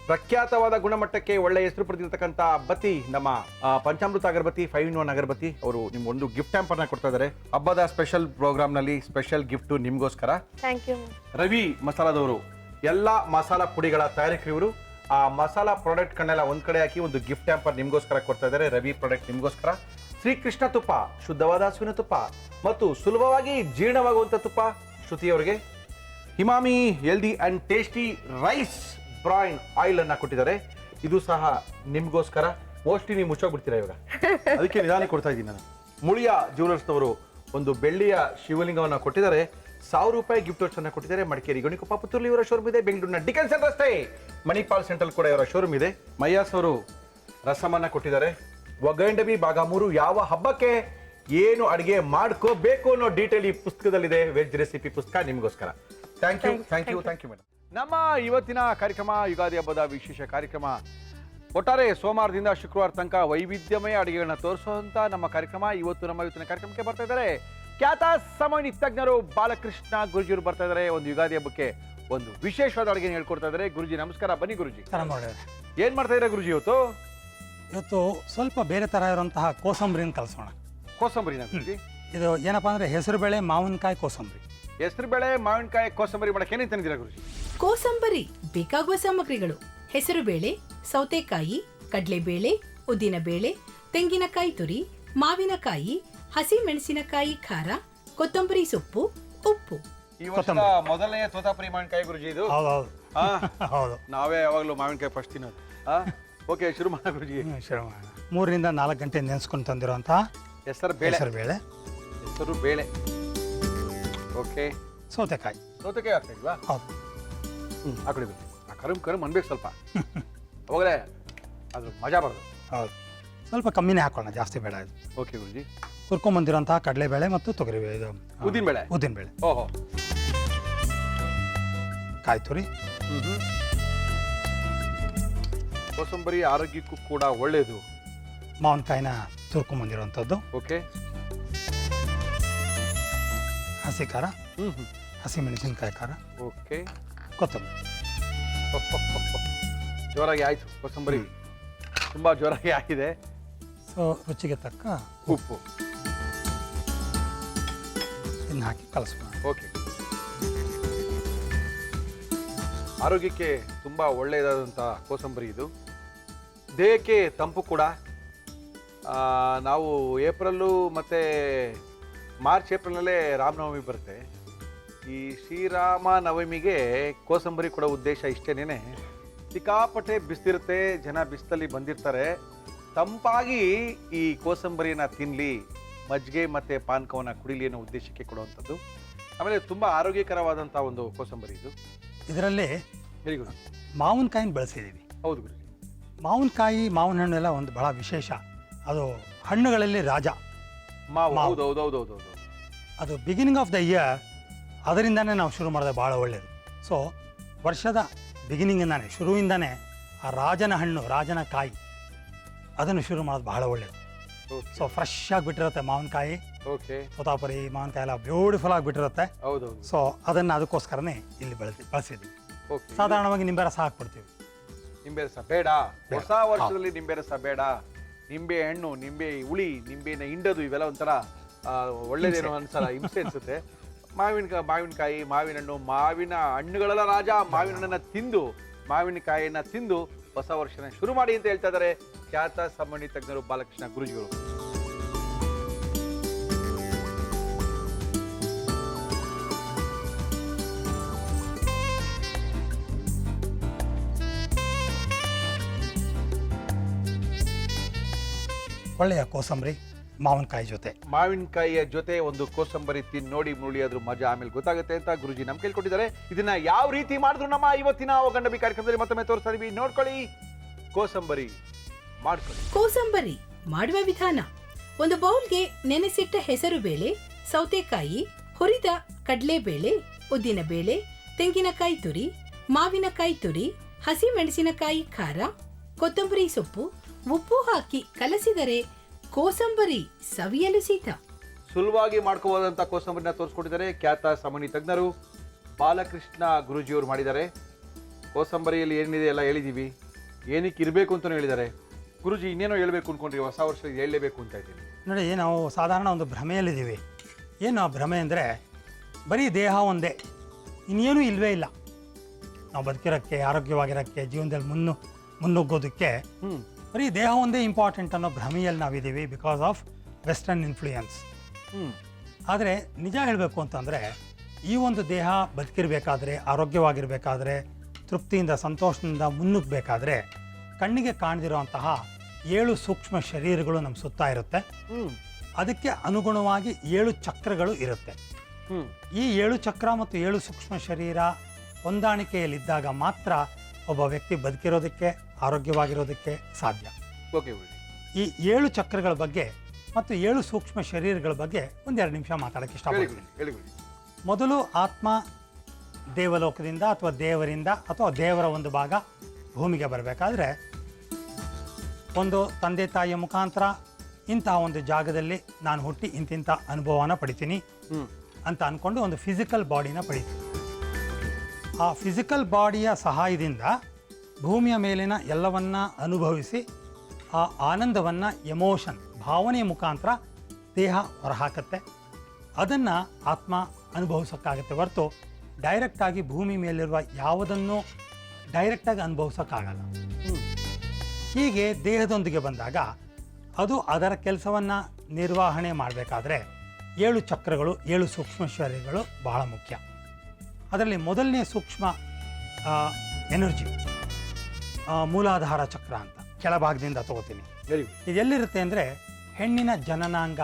ಪ್ರಖ್ಯಾತವಾದ ಗುಣಮಟ್ಟಕ್ಕೆ ಒಳ್ಳೆ ಹೆಸರು ಪಡೆದಿರ್ತಕ್ಕಂಥ ಬತ್ತಿ, ನಮ್ಮ ಪಂಚಾಮೃತ ಅಗರಬತ್ತಿ 5-in-1 ಅಗರಬತ್ತಿ ಅವರು ನಿಮ್ಮ ಒಂದು ಗಿಫ್ಟ್ ಹ್ಯಾಂಪರ್ನ ಕೊಡ್ತಾ ಇದ್ದಾರೆ. ಹಬ್ಬದ ಸ್ಪೆಷಲ್ ಪ್ರೋಗ್ರಾಮ್ನಲ್ಲಿ ಸ್ಪೆಷಲ್ ಗಿಫ್ಟು ನಿಮಗೋಸ್ಕರ. Thank you. ರವಿ ಮಸಾಲದವರು ಎಲ್ಲ ಮಸಾಲಾ ಪುಡಿಗಳ ತಯಾರಕರಿವರು. ಆ ಮಸಾಲಾ ಪ್ರಾಡಕ್ಟ್ಗಳನ್ನೆಲ್ಲ ಒಂದ್ ಕಡೆ ಹಾಕಿ ಒಂದು ಗಿಫ್ಟ್ ಹ್ಯಾಂಪರ್ ನಿಮಗೋಸ್ಕರ ಕೊಡ್ತಾ ಇದ್ದಾರೆ. ರವಿ ಪ್ರಾಡಕ್ಟ್ ನಿಮಗೋಸ್ಕರ. ಶ್ರೀಕೃಷ್ಣ ತುಪ್ಪ, ಶುದ್ಧವಾದ ಹಸುವಿನ ತುಪ್ಪ ಮತ್ತು ಸುಲಭವಾಗಿ ಜೀರ್ಣವಾಗುವಂಥ ತುಪ್ಪ ಶ್ರುತಿಯವರಿಗೆ. Emami healthy and tasty rice bran oil ಅನ್ನ ಕೊಟ್ಟಿದ್ದಾರೆ. ಇದು ಸಹ ನಿಮ್ಗೋಸ್ಕರ. ಮೋಸ್ಟ್ಲಿ ನೀವು ಮುಚ್ಚೋಗ್ಬಿಡ್ತೀರಾ ಇವಾಗ, ಅದಕ್ಕೆ ನಿಧಾನ ಕೊಡ್ತಾ ಇದ್ದೀನಿ ನಾನು. ಮುಳಿಯ ಜ್ಯುವೆಲರ್ಸ್ನವರು ಒಂದು ಬೆಳ್ಳಿಯ ಶಿವಲಿಂಗವನ್ನು ಕೊಟ್ಟಿದ್ದಾರೆ. 1000 ರೂಪಾಯಿ ಗಿಫ್ಟ್ ವೋಚ್ ಅನ್ನ ಕೊಟ್ಟಿದ್ದಾರೆ. ಮಡಿಕೇರಿ ಗಣಿಕೊಪ್ಪ ಪುತ್ತೂರಲ್ಲಿ ಇವರ ಶೋರೂಮ್ ಇದೆ. ಬೆಂಗಳೂರಿನ ಡಿಕನ್ಸನ್ ರಸ್ತೆ ಮಣಿಪಾಲ್ ಸೆಂಟ್ರಲ್ ಕೂಡ ಇವರ ಶೋರೂಮ್ ಇದೆ. ಮಯ್ಯಾಸ್ ಅವರು ರಸಮನ್ನ ಕೊಟ್ಟಿದ್ದಾರೆ. ಒಗ್ಗಂಡವಿ ಭಾಗ 3 ಯಾವ ಹಬ್ಬಕ್ಕೆ ಏನು ಅಡಿಗೆ ಮಾಡ್ಕೋಬೇಕು ಅನ್ನೋ ಡೀಟೇಲ್ ಈ ಪುಸ್ತಕದಲ್ಲಿದೆ. ವೆಜ್ ರೆಸಿಪಿ ಪುಸ್ತಕ ನಿಮಗೋಸ್ಕರ. Thank you madam. ನಮ್ಮ ಇವತ್ತಿನ ಕಾರ್ಯಕ್ರಮ ಯುಗಾದಿ ಹಬ್ಬದ ವಿಶೇಷ ಕಾರ್ಯಕ್ರಮ. ಒಟ್ಟಾರೆ ಸೋಮವಾರದಿಂದ ಶುಕ್ರವಾರ ತನಕ ವೈವಿಧ್ಯಮಯ ಅಡುಗೆಗಳನ್ನ ತೋರಿಸುವಂತ ನಮ್ಮ ಕಾರ್ಯಕ್ರಮ. ನಮ್ಮ ಇವತ್ತಿನ ಕಾರ್ಯಕ್ರಮಕ್ಕೆ ಬರ್ತಾ ಇದ್ದಾರೆ ಖ್ಯಾತ ಸಮಯ ತಜ್ಞರು ಬಾಲಕೃಷ್ಣ ಗುರುಜಿಯವರು ಬರ್ತಾ ಇದ್ದಾರೆ. ಒಂದು ಯುಗಾದಿ ಹಬ್ಬಕ್ಕೆ ಒಂದು ವಿಶೇಷವಾದ ಅಡುಗೆ ಹೇಳ್ಕೊಡ್ತಾ ಇದ್ದಾರೆ. ಗುರುಜಿ ನಮಸ್ಕಾರ. ಬನ್ನಿ ಗುರುಜಿ. ಏನ್ ಮಾಡ್ತಾ ಇದ್ದಾರೆ ಗುರುಜಿ ಇವತ್ತು? ಇವತ್ತು ಸ್ವಲ್ಪ ಬೇರೆ ತರ ಇರುವಂತಹ ಕೋಸಂಬರಿನ ಕಲಿಸೋಣ. ಕೋಸಂಬರಿನ ಗುರುಜಿ? ಇದು ಏನಪ್ಪಾ ಅಂದ್ರೆ ಹೆಸರುಬೇಳೆ ಮಾವಿನಕಾಯಿ ಕೋಸಂಬರಿ. ಹೆಸರುಬೇಳೆ ಮಾವಿನಕಾಯಿ ಕೋಸಂಬರಿ ಮಾಡಕ್ಕೆ ಏನೇನು ತಂದಿದ್ದೀರಾ ಗುರುಜಿ? ಕೋಸಂಬರಿ ಬೇಕಾಗುವ ಸಾಮಗ್ರಿಗಳು: ಹೆಸರುಬೇಳೆ, ಸೌತೆಕಾಯಿ, ಕಡಲೆಬೇಳೆ, ಉದ್ದಿನಬೇಳೆ, ತೆಂಗಿನಕಾಯಿ ತುರಿ, ಮಾವಿನಕಾಯಿ, ಹಸಿ ಮೆಣಸಿನಕಾಯಿ ಖಾರ, ಕೊತ್ತಂಬರಿ ಸೊಪ್ಪು, ಉಪ್ಪು. ಈ ವರ್ಷ ಮೊದಲನೇ ತೋತಾಪುರಿ ಮಾವಿನಕಾಯಿ ಗುರುಜಿ ಇದು. ಹೌದೌದು ಆ, ಹೌದು. ನಾವೇ ಯಾವಾಗಲೂ ಮಾವಿನಕಾಯಿ ಫಸ್ಟ್ ತಿನ್ನೋದು. ಓಕೆ, ಶುರು ಮಾಡೋಣ ಗುರುಜಿ. ಶುರು ಮಾಡೋಣ. 3 ರಿಂದ 4 ಗಂಟೆ ನೆನೆಸ್ಕೊಂಡು ತಂದಿರುವಂತಹ ಹೆಸರು ಬೇಳೆ. ಹೆಸರು ಬೇಳೆ, ಹೆಸರು ಬೇಳೆ. ಓಕೆ, ಸೌತೆಕಾಯಿ. ಸೌತೆಕಾಯಿ ಹಾಕ್ತಾ ಇಲ್ವಾ? ಹೌದು. ಹಾಕೊಳ್ಳಿ ಬನ್ನಿ. ಕರಮ್ ಅನ್ಬೇಕು ಸ್ವಲ್ಪ. ಅವಾಗಲೇ ಅದು ಮಜಾ ಬರೋದು. ಹೌದು, ಸ್ವಲ್ಪ ಕಮ್ಮಿನೇ ಹಾಕೋಣ, ಜಾಸ್ತಿ ಬೇಡ ಇದು. ಓಕೆ ಗುರುಜಿ. ಹುರ್ಕೊಂಬಂದಿರೋಂತಹ ಕಡಲೆಬೇಳೆ ಮತ್ತು ತೊಗರಿಬೇಳೆ, ಇದು ಉದ್ದಿನಬೇಳೆ. ಉದ್ದಿನಬೇಳೆ, ಓಹೋ. ಕಾಯಿ ತುರಿ, ಕೋಸಂಬರಿ ಆರೋಗ್ಯಕ್ಕೂ ಕೂಡ ಒಳ್ಳೆಯದು. ಮಾವಿನಕಾಯಿನ ತುರ್ಕೊಂಬಂದಿರೋಂಥದ್ದು, ಓಕೆ. ಹಸಿ ಖಾರ, ಹಸಿ ಮೆಣಸಿನಕಾಯಿ ಖಾರ, ಓಕೆ. ಕೊತ್ತಂಬರಿ. ಜೋರಾಗಿ ಆಯ್ತು ಕೋಸಂಬರಿ, ತುಂಬಾ ಜೋರಾಗಿ ಆಗಿದೆ. ಸೊ ರುಚಿಗೆ ತಕ್ಕ ಉಪ್ಪು ಇನ್ನು ಹಾಕಿ ಕಲಿಸ್ಕೊಳ್ಳೋಣ. ಓಕೆ. ಆರೋಗ್ಯಕ್ಕೆ ತುಂಬ ಒಳ್ಳೆಯದಾದಂಥ ಕೋಸಂಬರಿ ಇದು. ದೇಹಕ್ಕೆ ತಂಪು ಕೂಡ. ನಾವು ಏಪ್ರಿಲ್ಲು ಮತ್ತು ಮಾರ್ಚ್ ಏಪ್ರಿಲ್ನಲ್ಲೇ ರಾಮನವಮಿ ಬರುತ್ತೆ. ಈ ಶ್ರೀರಾಮ ನವಮಿಗೆ ಕೋಸಂಬರಿ ಕೊಡೋ ಉದ್ದೇಶ ಇಷ್ಟೇನೆ. ಸಿಕ್ಕಾಪಟ್ಟೆ ಬಿಸಿಲಿರುತ್ತೆ, ಜನ ಬಿಸಿಲಲ್ಲಿ ಬಂದಿರ್ತಾರೆ. ತಂಪಾಗಿ ಈ ಕೋಸಂಬರಿನ ತಿನ್ನಲಿ, ಮಜ್ಜಿಗೆ ಮತ್ತು ಪಾನಕವನ್ನು ಕುಡಿಲಿ ಅನ್ನೋ ಉದ್ದೇಶಕ್ಕೆ ಕೊಡುವಂಥದ್ದು. ಆಮೇಲೆ ತುಂಬ ಆರೋಗ್ಯಕರವಾದಂಥ ಒಂದು ಕೋಸಂಬರಿ ಇದು. ಇದರಲ್ಲಿ ವೆರಿ ಗುಡ್. ಮಾವಿನಕಾಯಿನ ಬೆಳೆಸಿದ್ದೀವಿ. ಹೌದು ಗುರುಜಿ. ಮಾವಿನಕಾಯಿ, ಮಾವಿನ ಹಣ್ಣು ಎಲ್ಲ ಒಂದು ಬಹಳ ವಿಶೇಷ. ಅದು ಹಣ್ಣುಗಳಲ್ಲಿ ರಾಜ. ಮಾವು. ಮಾವು. ಹೌದು ಹೌದು ಹೌದು ಹೌದು ಹೌದು. ಅದು ಬಿಗಿನಿಂಗ್ ಆಫ್ ದ ಇಯರ್, ಅದರಿಂದನೇ ನಾವು ಶುರು ಮಾಡೋದು ಭಾಳ ಒಳ್ಳೆಯದು. ಸೊ ವರ್ಷದ ಬಿಗಿನಿಂಗಿಂದಾನೆ, ಶುರುವಿಂದಾನೇ ಆ ರಾಜನ ಹಣ್ಣು, ರಾಜನ ಕಾಯಿ, ಅದನ್ನು ಶುರು ಮಾಡೋದು ಬಹಳ ಒಳ್ಳೆಯದು. ಸೊ ಫ್ರೆಶ್ ಆಗಿಬಿಟ್ಟಿರುತ್ತೆ ಮಾವಿನಕಾಯಿ, ಓಕೆ. ತೋತಾಪುರಿ ಮಾವಿನಕಾಯಿ ಎಲ್ಲ ಬ್ಯೂಟಿಫುಲ್ ಆಗಿಬಿಟ್ಟಿರುತ್ತೆ. ಹೌದು ಹೌದು. ಸೊ ಅದನ್ನು ಅದಕ್ಕೋಸ್ಕರನೇ ಇಲ್ಲಿ ಬಳಸಿದ್ವಿ. ಓಕೆ. ಸಾಧಾರಣವಾಗಿ ನಿಂಬೆ ರಸ ಹಾಕ್ಬಿಡ್ತೀವಿ. ನಿಂಬೆ ರಸ ಬೇಡ, ಹೊಸ ವರ್ಷದಲ್ಲಿ ನಿಂಬೆ ರಸ ಬೇಡ. ನಿಂಬೆ ಹಣ್ಣು, ನಿಂಬೆ ಹುಳಿ, ನಿಂಬೆನ ಹಿಂಡೋದು, ಇವೆಲ್ಲ ಒಂಥರ ಒಳ್ಳೇದೇನೋ ಅನ್ಸಲ್ಲ, ಹಿಂಸೆ ಅನ್ಸುತ್ತೆ. ಮಾವಿನಕಾಯಿ, ಮಾವಿನ ಹಣ್ಣು, ಮಾವಿನ ಹಣ್ಣುಗಳೆಲ್ಲ ರಾಜ. ಮಾವಿನ ಹಣ್ಣನ್ನ ತಿಂದು, ಮಾವಿನಕಾಯಿಯನ್ನ ತಿಂದು ಹೊಸ ವರ್ಷನ ಶುರು ಮಾಡಿ ಅಂತ ಹೇಳ್ತಾ ಇದ್ದಾರೆ ಖ್ಯಾತ ಸಂಬಂಧಿ ತಜ್ಞರು ಬಾಲಕೃಷ್ಣ ಗುರುಜಿಗಳು. ಒಳ್ಳೆಯ ಕೋಸಂಬರಿ ಮಾವಿನಕಾಯಿ ಜೊತೆ. ಮಾವಿನಕಾಯಿಯ ಜೊತೆ ಒಂದು ಕೋಸಂಬರಿ ತಿಂದು ನೋಡಿ ಮುರುಳಿ ಅದ್ರ ಮಜಾ ಆಮೇಲೆ ಗೊತ್ತಾಗುತ್ತೆ ಅಂತ ಗುರುಜಿ ನಮ್ಗೆ ಕೇಳ್ಕೊಟ್ಟಿದ್ದಾರೆ. ಇದನ್ನ ಯಾವ ರೀತಿ ಮಾಡಿದ್ರು ನಮ್ಮ ಇವತ್ತಿನ ಒಗಂಡಬಿ ಕಾರ್ಯಕ್ರಮದಲ್ಲಿ ಮತ್ತೊಮ್ಮೆ ತೋರಿಸ್ತಾ ಇದೀವಿ, ನೋಡ್ಕೊಳ್ಳಿ. ಕೋಸಂಬರಿ ಮಾಡ್ಕೊಳ್ಳಿ. ಕೋಸಂಬರಿ ಮಾಡುವ ವಿಧಾನ: ಒಂದು ಬೌಲ್ಗೆ ನೆನೆಸಿಟ್ಟ ಹೆಸರು ಬೇಳೆ, ಸೌತೆಕಾಯಿ, ಹುರಿದ ಕಡಲೆಬೇಳೆ, ಉದ್ದಿನಬೇಳೆ, ತೆಂಗಿನಕಾಯಿ ತುರಿ, ಮಾವಿನಕಾಯಿ ತುರಿ, ಹಸಿ ಮೆಣಸಿನಕಾಯಿ ಖಾರ, ಕೊತ್ತಂಬರಿ ಸೊಪ್ಪು, ಉಪ್ಪು ಹಾಕಿ ಕಲಸಿದರೆ ಕೋಸಂಬರಿ ಸವಿಯಲು ಸಿದ್ಧ. ಸುಲಭವಾಗಿ ಮಾಡ್ಕೋಬಹುದಂತ ಕೋಸಂಬರಿನ ತೋರಿಸ್ಕೊಟ್ಟಿದ್ದಾರೆ ಖ್ಯಾತ ಸಾಮಾನ್ಯ ತಜ್ಞರು ಬಾಲಕೃಷ್ಣ ಗುರುಜಿಯವರು ಮಾಡಿದ್ದಾರೆ. ಕೋಸಂಬರಿಯಲ್ಲಿ ಏನಿದೆ ಎಲ್ಲ ಹೇಳಿದೀವಿ, ಏನಕ್ಕೆ ಇರಬೇಕು ಅಂತಲೂ ಹೇಳಿದ್ದಾರೆ. ಗುರುಜಿ ಇನ್ನೇನೋ ಹೇಳ್ಬೇಕು ಅನ್ಕೊಂಡ್ರಿ, ಹೊಸ ವರ್ಷ ಹೇಳಲೇಬೇಕು ಅಂತ ಇದ್ದೀನಿ. ನೋಡಿ, ನಾವು ಸಾಧಾರಣ ಒಂದು ಭ್ರಮೆಯಲ್ಲಿದ್ದೀವಿ. ಏನು ಆ ಭ್ರಮೆ ಅಂದರೆ, ಬರೀ ದೇಹ ಒಂದೇ, ಇನ್ನೇನೂ ಇಲ್ಲವೇ ಇಲ್ಲ. ನಾವು ಬದುಕಿರೋಕ್ಕೆ, ಆರೋಗ್ಯವಾಗಿರೋಕ್ಕೆ, ಜೀವನದಲ್ಲಿ ಮುನ್ನುಗ್ಗೋದಕ್ಕೆ ಬರೀ ದೇಹ ಒಂದೇ ಇಂಪಾರ್ಟೆಂಟ್ ಅನ್ನೋ ಭ್ರಮೆಯಲ್ಲಿ ನಾವಿದ್ದೀವಿ, ಬಿಕಾಸ್ ಆಫ್ ವೆಸ್ಟರ್ನ್ ಇನ್ಫ್ಲೂಯೆನ್ಸ್. ಆದರೆ ನಿಜ ಹೇಳಬೇಕು ಅಂತಂದರೆ, ಈ ಒಂದು ದೇಹ ಬದುಕಿರಬೇಕಾದ್ರೆ, ಆರೋಗ್ಯವಾಗಿರಬೇಕಾದ್ರೆ, ತೃಪ್ತಿಯಿಂದ ಸಂತೋಷದಿಂದ ಮುನ್ನುಗ್ಗಬೇಕಾದ್ರೆ ಕಣ್ಣಿಗೆ ಕಾಣದಿರುವಂತಹ 7 ಸೂಕ್ಷ್ಮ ಶರೀರಗಳು ನಮ್ಮ ಸುತ್ತ ಇರುತ್ತೆ. ಅದಕ್ಕೆ ಅನುಗುಣವಾಗಿ 7 ಚಕ್ರಗಳು ಇರುತ್ತೆ. ಈ 7 ಚಕ್ರ ಮತ್ತು 7 ಸೂಕ್ಷ್ಮ ಶರೀರ ಹೊಂದಾಣಿಕೆಯಲ್ಲಿದ್ದಾಗ ಮಾತ್ರ ಒಬ್ಬ ವ್ಯಕ್ತಿ ಬದುಕಿರೋದಕ್ಕೆ, ಆರೋಗ್ಯವಾಗಿರೋದಕ್ಕೆ ಸಾಧ್ಯ. ಈ 7 ಚಕ್ರಗಳ ಬಗ್ಗೆ ಮತ್ತು 7 ಸೂಕ್ಷ್ಮ ಶರೀರಗಳ ಬಗ್ಗೆ ಒಂದೆರಡು ನಿಮಿಷ ಮಾತಾಡೋಕ್ಕೆ ಇಷ್ಟಪಡ್ತೀನಿ. ಮೊದಲು ಆತ್ಮ ದೇವಲೋಕದಿಂದ ಅಥವಾ ದೇವರಿಂದ ಅಥವಾ ದೇವರ ಒಂದು ಭಾಗ ಭೂಮಿಗೆ ಬರಬೇಕಾದ್ರೆ ಒಂದು ತಂದೆ ತಾಯಿಯ ಮುಖಾಂತರ ಇಂತಹ ಒಂದು ಜಾಗದಲ್ಲಿ ನಾನು ಹುಟ್ಟಿ ಇಂತಿಂಥ ಅನುಭವನ ಪಡಿತೀನಿ ಅಂತ ಅಂದ್ಕೊಂಡು ಒಂದು ಫಿಸಿಕಲ್ ಬಾಡಿನ ಪಡಿತೀನಿ. ಆ ಫಿಸಿಕಲ್ ಬಾಡಿಯ ಸಹಾಯದಿಂದ ಭೂಮಿಯ ಮೇಲಿನ ಎಲ್ಲವನ್ನ ಅನುಭವಿಸಿ ಆ ಆನಂದವನ್ನು ಎಮೋಷನ್, ಭಾವನೆಯ ಮುಖಾಂತರ ದೇಹ ಹೊರಹಾಕತ್ತೆ. ಅದನ್ನು ಆತ್ಮ ಅನುಭವಿಸೋಕ್ಕಾಗತ್ತೆ ಹೊರತು ಡೈರೆಕ್ಟಾಗಿ ಭೂಮಿ ಮೇಲಿರುವ ಯಾವುದನ್ನು ಡೈರೆಕ್ಟಾಗಿ ಅನುಭವಿಸೋಕ್ಕಾಗಲ್ಲ. ಹೀಗೆ ದೇಹದೊಂದಿಗೆ ಬಂದಾಗ ಅದು ಅದರ ಕೆಲಸವನ್ನು ನಿರ್ವಹಣೆ ಮಾಡಬೇಕಾದ್ರೆ 7 ಚಕ್ರಗಳು, 7 ಸೂಕ್ಷ್ಮ ಶರೀರಗಳು ಬಹಳ ಮುಖ್ಯ. ಅದರಲ್ಲಿ ಮೊದಲನೇ ಸೂಕ್ಷ್ಮ ಎನರ್ಜಿ ಮೂಲಾಧಾರ ಚಕ್ರ ಅಂತ ಕೆಳಭಾಗದಿಂದ ತಗೋತೀನಿ. Very good. ಇದು ಎಲ್ಲಿರುತ್ತೆ ಅಂದರೆ ಹೆಣ್ಣಿನ ಜನನಾಂಗ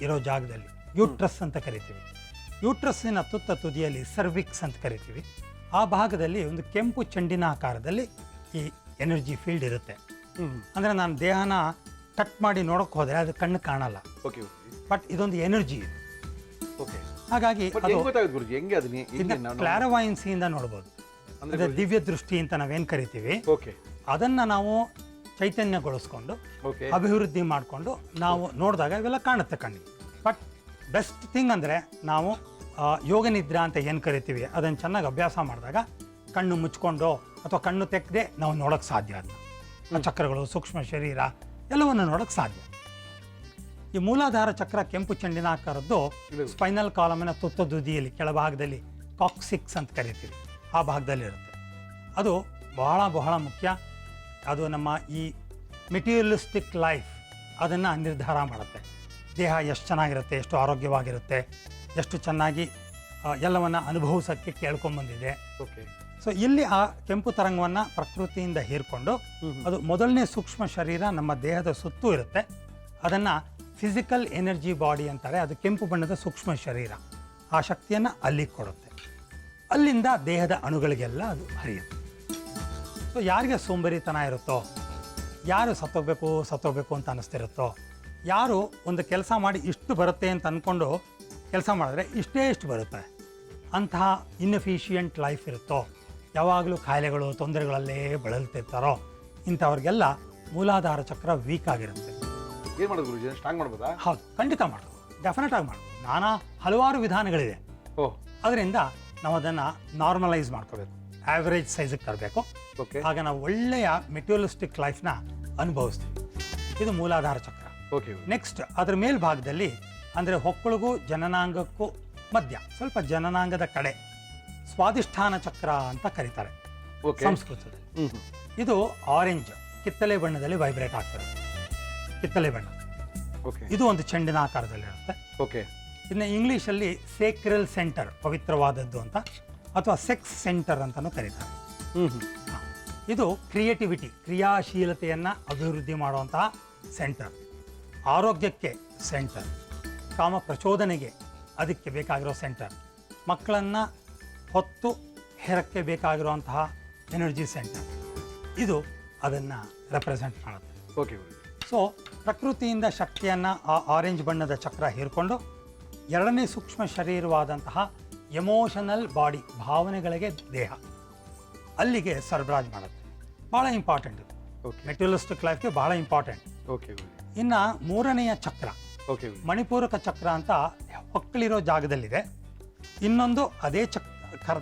ಇರೋ ಜಾಗದಲ್ಲಿ ಯೂಟ್ರಸ್ ಅಂತ ಕರಿತೀವಿ. ಯೂಟ್ರಸ್ಸಿನ ತುತ್ತ ತುದಿಯಲ್ಲಿ ಸರ್ವಿಕ್ಸ್ ಅಂತ ಕರಿತೀವಿ. ಆ ಭಾಗದಲ್ಲಿ ಒಂದು ಕೆಂಪು ಚೆಂಡಿನ ಆಕಾರದಲ್ಲಿ ಈ ಎನರ್ಜಿ ಫೀಲ್ಡ್ ಇರುತ್ತೆ. ಅಂದರೆ ನಾನು ದೇಹನ ಕಟ್ ಮಾಡಿ ನೋಡೋಕೆ ಹೋದರೆ ಅದು ಕಣ್ಣು ಕಾಣಲ್ಲ, ಓಕೆ ಬಟ್ ಇದೊಂದು ಎನರ್ಜಿ ಇದು. ಓಕೆ. ಹಾಗಾಗಿ ಬಟ್ ಅದು ಹೆಂಗ್ ಗೊತ್ತಾಗುತ್ತೆ ಗುರುಜಿ? ಹೆಂಗೆ ಅದನ್ನ ಹೆಂಗೆ ನಾವು ಕ್ಲಾರವಾಯನ್ಸಿಯಿಂದ ನೋಡ್ಬೋದು. ಅಂದ್ರೆ ಅಂದರೆ ದಿವ್ಯ ದೃಷ್ಟಿ ಅಂತ ನಾವೇನು ಕರಿತೀವಿ, ಓಕೆ ಅದನ್ನು ನಾವು ಚೈತನ್ಯಗೊಳಿಸ್ಕೊಂಡು ಓಕೆ ಅಭಿವೃದ್ಧಿ ಮಾಡಿಕೊಂಡು ನಾವು ನೋಡಿದಾಗ ಇವೆಲ್ಲ ಕಾಣುತ್ತೆ ಕಣ್ಣಿಗೆ. ಬಟ್ ಬೆಸ್ಟ್ ಥಿಂಗ್ ಅಂದರೆ ನಾವು ಯೋಗ ನಿದ್ರಾ ಅಂತ ಏನು ಕರಿತೀವಿ ಅದನ್ನು ಚೆನ್ನಾಗಿ ಅಭ್ಯಾಸ ಮಾಡಿದಾಗ ಕಣ್ಣು ಮುಚ್ಕೊಂಡು ಅಥವಾ ಕಣ್ಣು ತೆಕ್ಕದೆ ನಾವು ನೋಡೋಕ್ಕೆ ಸಾಧ್ಯ. ಅದನ್ನ ಚಕ್ರಗಳು, ಸೂಕ್ಷ್ಮ ಶರೀರ ಎಲ್ಲವನ್ನು ನೋಡೋಕ್ಕೆ ಸಾಧ್ಯ. ಈ ಮೂಲಾಧಾರ ಚಕ್ರ ಕೆಂಪು ಚೆಂಡಿನ ಆಕಾರದ್ದು ಸ್ಪೈನಲ್ ಕಾಲಮಿನ ತುತ್ತ ತುದಿಯಲ್ಲಿ ಕೆಳಭಾಗದಲ್ಲಿ ಕಾಕ್ಸಿಕ್ಸ್ ಅಂತ ಕರಿತೀವಿ, ಆ ಭಾಗದಲ್ಲಿ ಇರುತ್ತೆ. ಅದು ಬಹಳ ಬಹಳ ಮುಖ್ಯ. ಅದು ನಮ್ಮ ಈ ಮೆಟೀರಿಯಲಿಸ್ಟಿಕ್ ಲೈಫ್ ಅದನ್ನು ನಿರ್ಧಾರ ಮಾಡುತ್ತೆ. ದೇಹ ಎಷ್ಟು ಚೆನ್ನಾಗಿರುತ್ತೆ, ಎಷ್ಟು ಆರೋಗ್ಯವಾಗಿರುತ್ತೆ, ಎಷ್ಟು ಚೆನ್ನಾಗಿ ಎಲ್ಲವನ್ನು ಅನುಭವಿಸೋಕ್ಕೆ ಕೇಳ್ಕೊಂಬಂದಿದೆ. ಓಕೆ. ಸೊ ಇಲ್ಲಿ ಆ ಕೆಂಪು ತರಂಗವನ್ನು ಪ್ರಕೃತಿಯಿಂದ ಹೀರ್ಕೊಂಡು ಅದು ಮೊದಲನೇ ಸೂಕ್ಷ್ಮ ಶರೀರ ನಮ್ಮ ದೇಹದ ಸುತ್ತೂ ಇರುತ್ತೆ. ಅದನ್ನು ಫಿಸಿಕಲ್ ಎನರ್ಜಿ ಬಾಡಿ ಅಂತಾರೆ. ಅದು ಕೆಂಪು ಬಣ್ಣದ ಸೂಕ್ಷ್ಮ ಶರೀರ ಆ ಶಕ್ತಿಯನ್ನು ಅಲ್ಲಿಗೆ ಕೊಡುತ್ತೆ. ಅಲ್ಲಿಂದ ದೇಹದ ಅಣುಗಳಿಗೆಲ್ಲ ಅದು ಹರಿಯುತ್ತೆ. ಸೊ ಯಾರಿಗೆ ಸೋಂಬೇರಿತನ ಇರುತ್ತೋ, ಯಾರು ಸತ್ತೋಗ್ಬೇಕು ಅಂತ ಅನ್ನಿಸ್ತಿರುತ್ತೋ, ಯಾರು ಒಂದು ಕೆಲಸ ಮಾಡಿ ಇಷ್ಟು ಬರುತ್ತೆ ಅಂತ ಅಂದ್ಕೊಂಡು ಕೆಲಸ ಮಾಡಿದ್ರೆ ಇಷ್ಟು ಬರುತ್ತೆ ಅಂತಹ ಇನ್ಎಫಿಷಿಯಂಟ್ ಲೈಫ್ ಇರುತ್ತೋ, ಯಾವಾಗಲೂ ಕಾಯಿಲೆಗಳು ತೊಂದರೆಗಳಲ್ಲೇ ಬಳಲ್ತಿರ್ತಾರೋ, ಇಂಥವ್ರಿಗೆಲ್ಲ ಮೂಲಾಧಾರ ಚಕ್ರ ವೀಕ್ ಆಗಿರುತ್ತೆ. ಏನು ಮಾಡೋದು ಗುರುಜಿ? ಸ್ಟ್ರಾಂಗ್ ಮಾಡ್ಬೋದಾ? ಹೌದು, ಖಂಡಿತ ಮಾಡ್ಬೋದು, ಡೆಫಿನೆಟ್ ಆಗಿ ಮಾಡ್ಬೋದು. ಹಲವಾರು ವಿಧಾನಗಳಿದೆ. ಓಹ್, ಅದರಿಂದ ನಾವು ಅದನ್ನು ನಾರ್ಮಲೈಸ್ ಮಾಡ್ಕೋಬೇಕು, ಆವ್ರೇಜ್ ಸೈಜಿಗೆ ತರಬೇಕು. ಓಕೆ ಆಗ ನಾವು ಒಳ್ಳೆಯ ಮೆಟೀರಿಯಲಿಸ್ಟಿಕ್ ಲೈಫ್ನ ಅನುಭವಿಸ್ತೀವಿ. ಇದು ಮೂಲಾಧಾರ ಚಕ್ರ. ಓಕೆ. ನೆಕ್ಸ್ಟ್ ಅದ್ರ ಮೇಲ್ಭಾಗದಲ್ಲಿ ಅಂದರೆ ಹೊಕ್ಕಳಿಗೂ ಜನನಾಂಗಕ್ಕೂ ಮಧ್ಯ ಸ್ವಲ್ಪ ಜನನಾಂಗದ ಕಡೆ ಸ್ವಾದಿಷ್ಠಾನ ಚಕ್ರ ಅಂತ ಕರೀತಾರೆ ಓಕೆ. ಸಂಸ್ಕೃತದಲ್ಲಿ. ಇದು ಆರೆಂಜ್ ಕಿತ್ತಳೆ ಬಣ್ಣದಲ್ಲಿ ವೈಬ್ರೇಟ್ ಆಗ್ತದೆ. ಕಿತ್ತಳೆ ಬಣ್ಣ ಓಕೆ. ಇದು ಒಂದು ಚೆಂಡಿನ ಆಕಾರದಲ್ಲಿರುತ್ತೆ. ಓಕೆ. ಇನ್ನು ಇಂಗ್ಲೀಷಲ್ಲಿ ಸೇಕ್ರಲ್ ಸೆಂಟರ್, ಪವಿತ್ರವಾದದ್ದು ಅಂತ, ಅಥವಾ ಸೆಕ್ಸ್ ಸೆಂಟರ್ ಅಂತಲೂ ಕರೀತಾರೆ. ಇದು ಕ್ರಿಯೇಟಿವಿಟಿ, ಕ್ರಿಯಾಶೀಲತೆಯನ್ನು ಅಭಿವೃದ್ಧಿ ಮಾಡುವಂತಹ ಸೆಂಟರ್, ಆರೋಗ್ಯಕ್ಕೆ ಸೆಂಟರ್, ಕಾಮ ಪ್ರಚೋದನೆಗೆ ಅದಕ್ಕೆ ಬೇಕಾಗಿರೋ ಸೆಂಟರ್, ಮಕ್ಕಳನ್ನು ಹೊತ್ತು ಹೆರಕ್ಕೆ ಬೇಕಾಗಿರುವಂತಹ ಎನರ್ಜಿ ಸೆಂಟರ್, ಇದು ಅದನ್ನು ರೆಪ್ರೆಸೆಂಟ್ ಮಾಡುತ್ತೆ. ಓಕೆ. ಸೊ ಪ್ರಕೃತಿಯಿಂದ ಶಕ್ತಿಯನ್ನು ಆ ಆರೆಂಜ್ ಬಣ್ಣದ ಚಕ್ರ ಹೀರ್ಕೊಂಡು ಎರಡನೇ ಸೂಕ್ಷ್ಮ ಶರೀರವಾದಂತಹ ಎಮೋಷನಲ್ ಬಾಡಿ, ಭಾವನೆಗಳಿಗೆ ದೇಹ, ಅಲ್ಲಿಗೆ ಸರಬರಾಜು ಮಾಡುತ್ತೆ. ಭಾಳ ಇಂಪಾರ್ಟೆಂಟ್ ಇದು. ಓಕೆ. ಮೆಟೀರಿಯಲಿಸ್ಟಿಕ್ ಲೈಫ್ಗೆ ಭಾಳ ಇಂಪಾರ್ಟೆಂಟ್. ಓಕೆ. ಇನ್ನು ಮೂರನೆಯ ಚಕ್ರ ಓಕೆ. ಮಣಿಪೂರಕ ಚಕ್ರ ಅಂತ ಹೊಕ್ಕಳಿರೋ ಜಾಗದಲ್ಲಿದೆ. ಇನ್ನೊಂದು ಅದೇ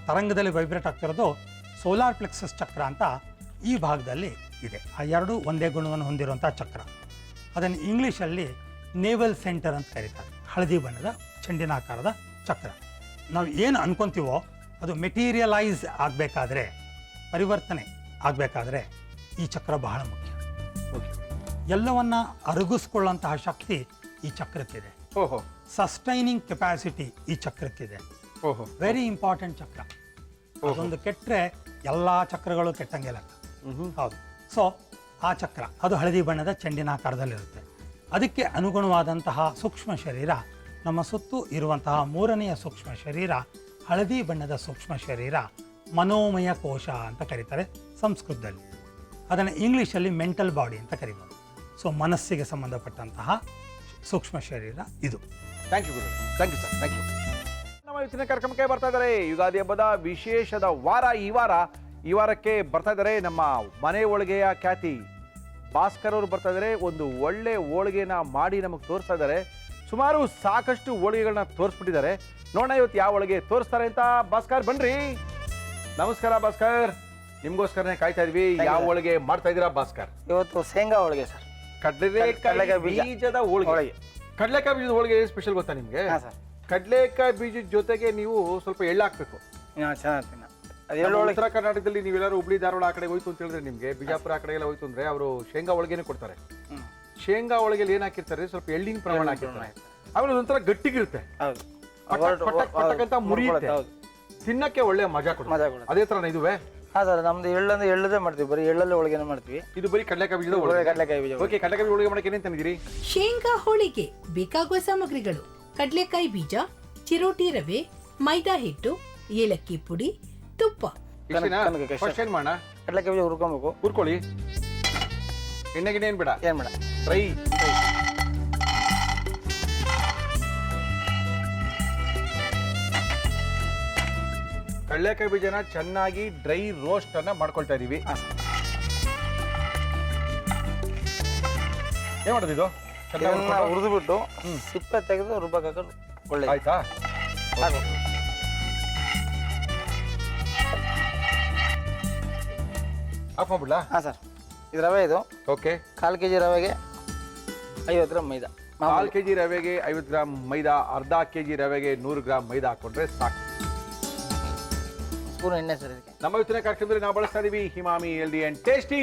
ತರಂಗದಲ್ಲಿ ವೈಬ್ರೇಟ್ ಆಗ್ತಿರೋದು ಸೋಲಾರ್ ಪ್ಲೆಕ್ಸಸ್ ಚಕ್ರ ಅಂತ ಈ ಭಾಗದಲ್ಲಿ ಇದೆ. ಆ ಎರಡೂ ಒಂದೇ ಗುಣವನ್ನು ಹೊಂದಿರುವಂಥ ಚಕ್ರ. ಅದನ್ನು ಇಂಗ್ಲೀಷಲ್ಲಿ ನೇವಲ್ ಸೆಂಟರ್ ಅಂತ ಕರೀತಾರೆ. ಹಳದಿ ಬಣ್ಣದ ಚೆಂಡಿನ ಆಕಾರದ ಚಕ್ರ. ನಾವು ಏನು ಅನ್ಕೊತೀವೋ ಅದು ಮೆಟೀರಿಯಲೈಸ್ ಆಗಬೇಕಾದ್ರೆ, ಪರಿವರ್ತನೆ ಆಗಬೇಕಾದ್ರೆ ಈ ಚಕ್ರ ಬಹಳ ಮುಖ್ಯ. ಓಕೆ. ಎಲ್ಲವನ್ನ ಅರಗಿಸ್ಕೊಳ್ಳುವಂತಹ ಶಕ್ತಿ ಈ ಚಕ್ರಕ್ಕಿದೆ. ಓಹೋ. ಸಸ್ಟೈನಿಂಗ್ ಕೆಪಾಸಿಟಿ ಈ ಚಕ್ರಕ್ಕಿದೆ. ಓಹೋ. ವೆರಿ ಇಂಪಾರ್ಟೆಂಟ್ ಚಕ್ರ. ಅದೊಂದು ಕೆಟ್ಟರೆ ಎಲ್ಲ ಚಕ್ರಗಳು ಕೆಟ್ಟಂಗೆ ಲೆಕ್ಕ. ಹೌದು. ಸೊ ಆ ಚಕ್ರ ಅದು ಹಳದಿ ಬಣ್ಣದ ಚೆಂಡಿನ ಆಕಾರದಲ್ಲಿರುತ್ತೆ. ಅದಕ್ಕೆ ಅನುಗುಣವಾದಂತಹ ಸೂಕ್ಷ್ಮ ಶರೀರ ನಮ್ಮ ಸುತ್ತೂ ಇರುವಂತಹ ಮೂರನೆಯ ಸೂಕ್ಷ್ಮ ಶರೀರ, ಹಳದಿ ಬಣ್ಣದ ಸೂಕ್ಷ್ಮ ಶರೀರ, ಮನೋಮಯ ಕೋಶ ಅಂತ ಕರೀತಾರೆ ಸಂಸ್ಕೃತದಲ್ಲಿ. ಅದನ್ನು ಇಂಗ್ಲೀಷಲ್ಲಿ ಮೆಂಟಲ್ ಬಾಡಿ ಅಂತ ಕರಿಬೋದು. ಸೊ ಮನಸ್ಸಿಗೆ ಸಂಬಂಧಪಟ್ಟಂತಹ ಸೂಕ್ಷ್ಮ ಶರೀರ ಇದು. ಥ್ಯಾಂಕ್ ಯು ಗುರು. Thank you sir. Thank you. ನಮ್ಮ ಇವತ್ತಿನ ಕಾರ್ಯಕ್ರಮಕ್ಕೆ ಬರ್ತಾ ಇದ್ದಾರೆ ಯುಗಾದಿ ಹಬ್ಬದ ವಿಶೇಷದ ವಾರ. ಈ ವಾರಕ್ಕೆ ಬರ್ತಾ ಇದ್ದಾರೆ ನಮ್ಮ ಮನೆ ಹೋಳಿಗೆಯ ಖ್ಯಾತಿ ಭಾಸ್ಕರ್ ಅವರು ಬರ್ತಾ ಇದ್ದಾರೆ. ಒಂದು ಒಳ್ಳೆ ಹೋಳಿಗೆನ ಮಾಡಿ ನಮಗೆ ತೋರಿಸ್ತಾ ಇದ್ದಾರೆ. ಸುಮಾರು ಸಾಕಷ್ಟು ಹೋಳಿಗೆಗಳನ್ನ ತೋರಿಸ್ಬಿಟ್ಟಿದ್ದಾರೆ. ನೋಡೋಣ ಇವತ್ತು ಯಾವ ಹೋಳಿಗೆ ತೋರಿಸ್ತಾರೆ ಅಂತ. ಭಾಸ್ಕರ್ ಬನ್ರಿ. ನಮಸ್ಕಾರ ಭಾಸ್ಕರ್, ನಿಮ್ಗೋಸ್ಕರನೇ ಕಾಯ್ತಾ ಇದ್ವಿ. ಯಾವ ಹೋಳಿಗೆ ಮಾಡ್ತಾ ಇದ್ದೀರಾ ಭಾಸ್ಕರ್? ಇವತ್ತು ಶೇಂಗಾ ಹೋಳಿಗೆ ಸರ್. ಕಡಲೆಕಾಯಿ ಬೀಜದ ಹೋಳಿಗೆ. ಕಡಲೆಕಾಯಿ ಬೀಜದ ಹೋಳಿಗೆ ಸ್ಪೆಷಲ್ ಗೊತ್ತಾ ನಿಮ್ಗೆ? ಹಾ ಸರ್. ಕಡಲೆಕಾಯಿ ಬೀಜದ ಜೊತೆಗೆ ನೀವು ಸ್ವಲ್ಪ ಎಳ್ಳು ಹಾಕ್ಬೇಕು. ಚೆನ್ನಾಗಿ ನಮ್ಮ ಉತ್ತರ ಕರ್ನಾಟಕದಲ್ಲಿ ನೀವೆಲ್ಲರೂ ಹುಬ್ಳಿ ಧಾರವಾಡ ಆ ಕಡೆ ಹೋಯ್ತು ಅಂತ ಹೇಳಿದ್ರೆ, ನಿಮ್ಗೆ ಬಿಜಾಪುರ ಆ ಕಡೆ ಎಲ್ಲ ಹೋಯ್ತು ಅಂದ್ರೆ ಅವರು ಶೇಂಗಾ ಹೋಳಿಗೆನೇ ಕೊಡ್ತಾರೆ. ಶೇಂಗಾ ಹೋಳಿಗೆಯಲ್ಲಿ ಏನ್ ಹಾಕಿರ್ತಾರೆ, ಸ್ವಲ್ಪ ಎಳ್ಳಿನ ಪ್ರಮಾಣ ಹಾಕಿರ್ತಾರೆ. ಆಮೇಲೆ ಒಂಥರ ಗಟ್ಟಿಗಿರುತ್ತೆ, ಹೌದು. ಪಟಕ್ ಪಟಕ್ ಪಟಕ್ ಅಂತ ಮುರಿಯುತ್ತೆ. ತಿನ್ನಕ್ಕೆ ಒಳ್ಳೆ ಮಜಾ ಕೊಡುತ್ತೆ. ಮಜಾ ಕೊಡುತ್ತೆ. ಅದೇ ತರ ಇದುವೆ. ಹಾಂ ಸರ್, ನಮ್ದು ಎಳ್ಳಂದ್ರೆ ಎಳ್ಳದೇ ಮಾಡ್ತೀವಿ, ಬರೀ ಎಳ್ಳಲ್ಲೇ ಹೋಳಿಗೆನೇ ಮಾಡ್ತೀವಿ. ಇದು ಬರೀ ಕಡಲೆಕಾಯಿ ಬೀಜದ ಒಳ್ಳೆ ಹೋಳಿಗೆ. ಕಡಲೆಕಾಯಿ ಬೀಜ. ಓಕೆ, ಕಡಲೆಕಾಯಿ ಹೋಳಿಗೆ ಮಾಡಕ್ಕೆ ಏನೇನು ತಂದಿದ್ದೀರಿ? ಶೇಂಗಾ ಹೋಳಿಗೆ ಬೇಕಾಗುವ ಸಾಮಗ್ರಿಗಳು: ಕಡಲೆಕಾಯಿ ಬೀಜ, ಚಿರೋಟಿ ರವೆ, ಮೈದಾ ಹಿಟ್ಟು, ಏಲಕ್ಕಿ ಪುಡಿ, ತುಪ್ಪ. ಕನಕ ಫಸ್ಟ್ ಏನ್ ಮಾಡೋಣ? ಕಡಲೆಕಾಯಿ ಬೀಜ ಹುರ್ಕೊಬೇಕು. ಹುರ್ಕೊಳ್ಳಿ. ಎಣ್ಣೆ ಗಿಣ್ಣೆ ಏನ್ ಬೇಡ, ಏನು ಬೇಡ. ಫ್ರೈ. ಕಡಲೆಕಾಯಿ ಬೀಜನ ಚೆನ್ನಾಗಿ ಡ್ರೈ ರೋಸ್ಟ್ ಅನ್ನ ಮಾಡ್ಕೊಳ್ತಾ ಇದೀವಿ. ಹಾಂ ಸರ್. ಏನ್ ಮಾಡೋದು ಇದು? ಇದನ್ನ ಹುರಿದ್ಬಿಟ್ಟು ಸಿಪ್ಪೆ ತೆಗೆದು ರುಬ್ಬಕ್ಕೆ ಒಳ್ಳೆ ಆಯ್ತಾ? ಸಾಕು. ಆಫ್ ಮಾಡ್ಬಿಡ್ಲಾ? ಹಾಂ ಸರ್, ಇದು ರವೆ ಇದು. ಓಕೆ. 1/4 kg ರವೆಗೆ 50 ಗ್ರಾಮ್ ಮೈದಾ. 4 kg ರವೆಗೆ 50 ಗ್ರಾಮ್ ಮೈದಾ, ಅರ್ಧ kg ರವೆಗೆ 100 ಗ್ರಾಮ್ ಮೈದಾ ಹಾಕೊಂಡ್ರೆ ಸಾಕು. ಸ್ಪೂನ್ ಎಣ್ಣೆ ಸರ್ ಇದಕ್ಕೆ. ನಮ್ಮ ಇವತ್ತಿನ ಕಾರ್ಯಕ್ರಮದಲ್ಲಿ ನಾವು ಬಳಸ್ತಾ ಇದೀವಿ Emami healthy and tasty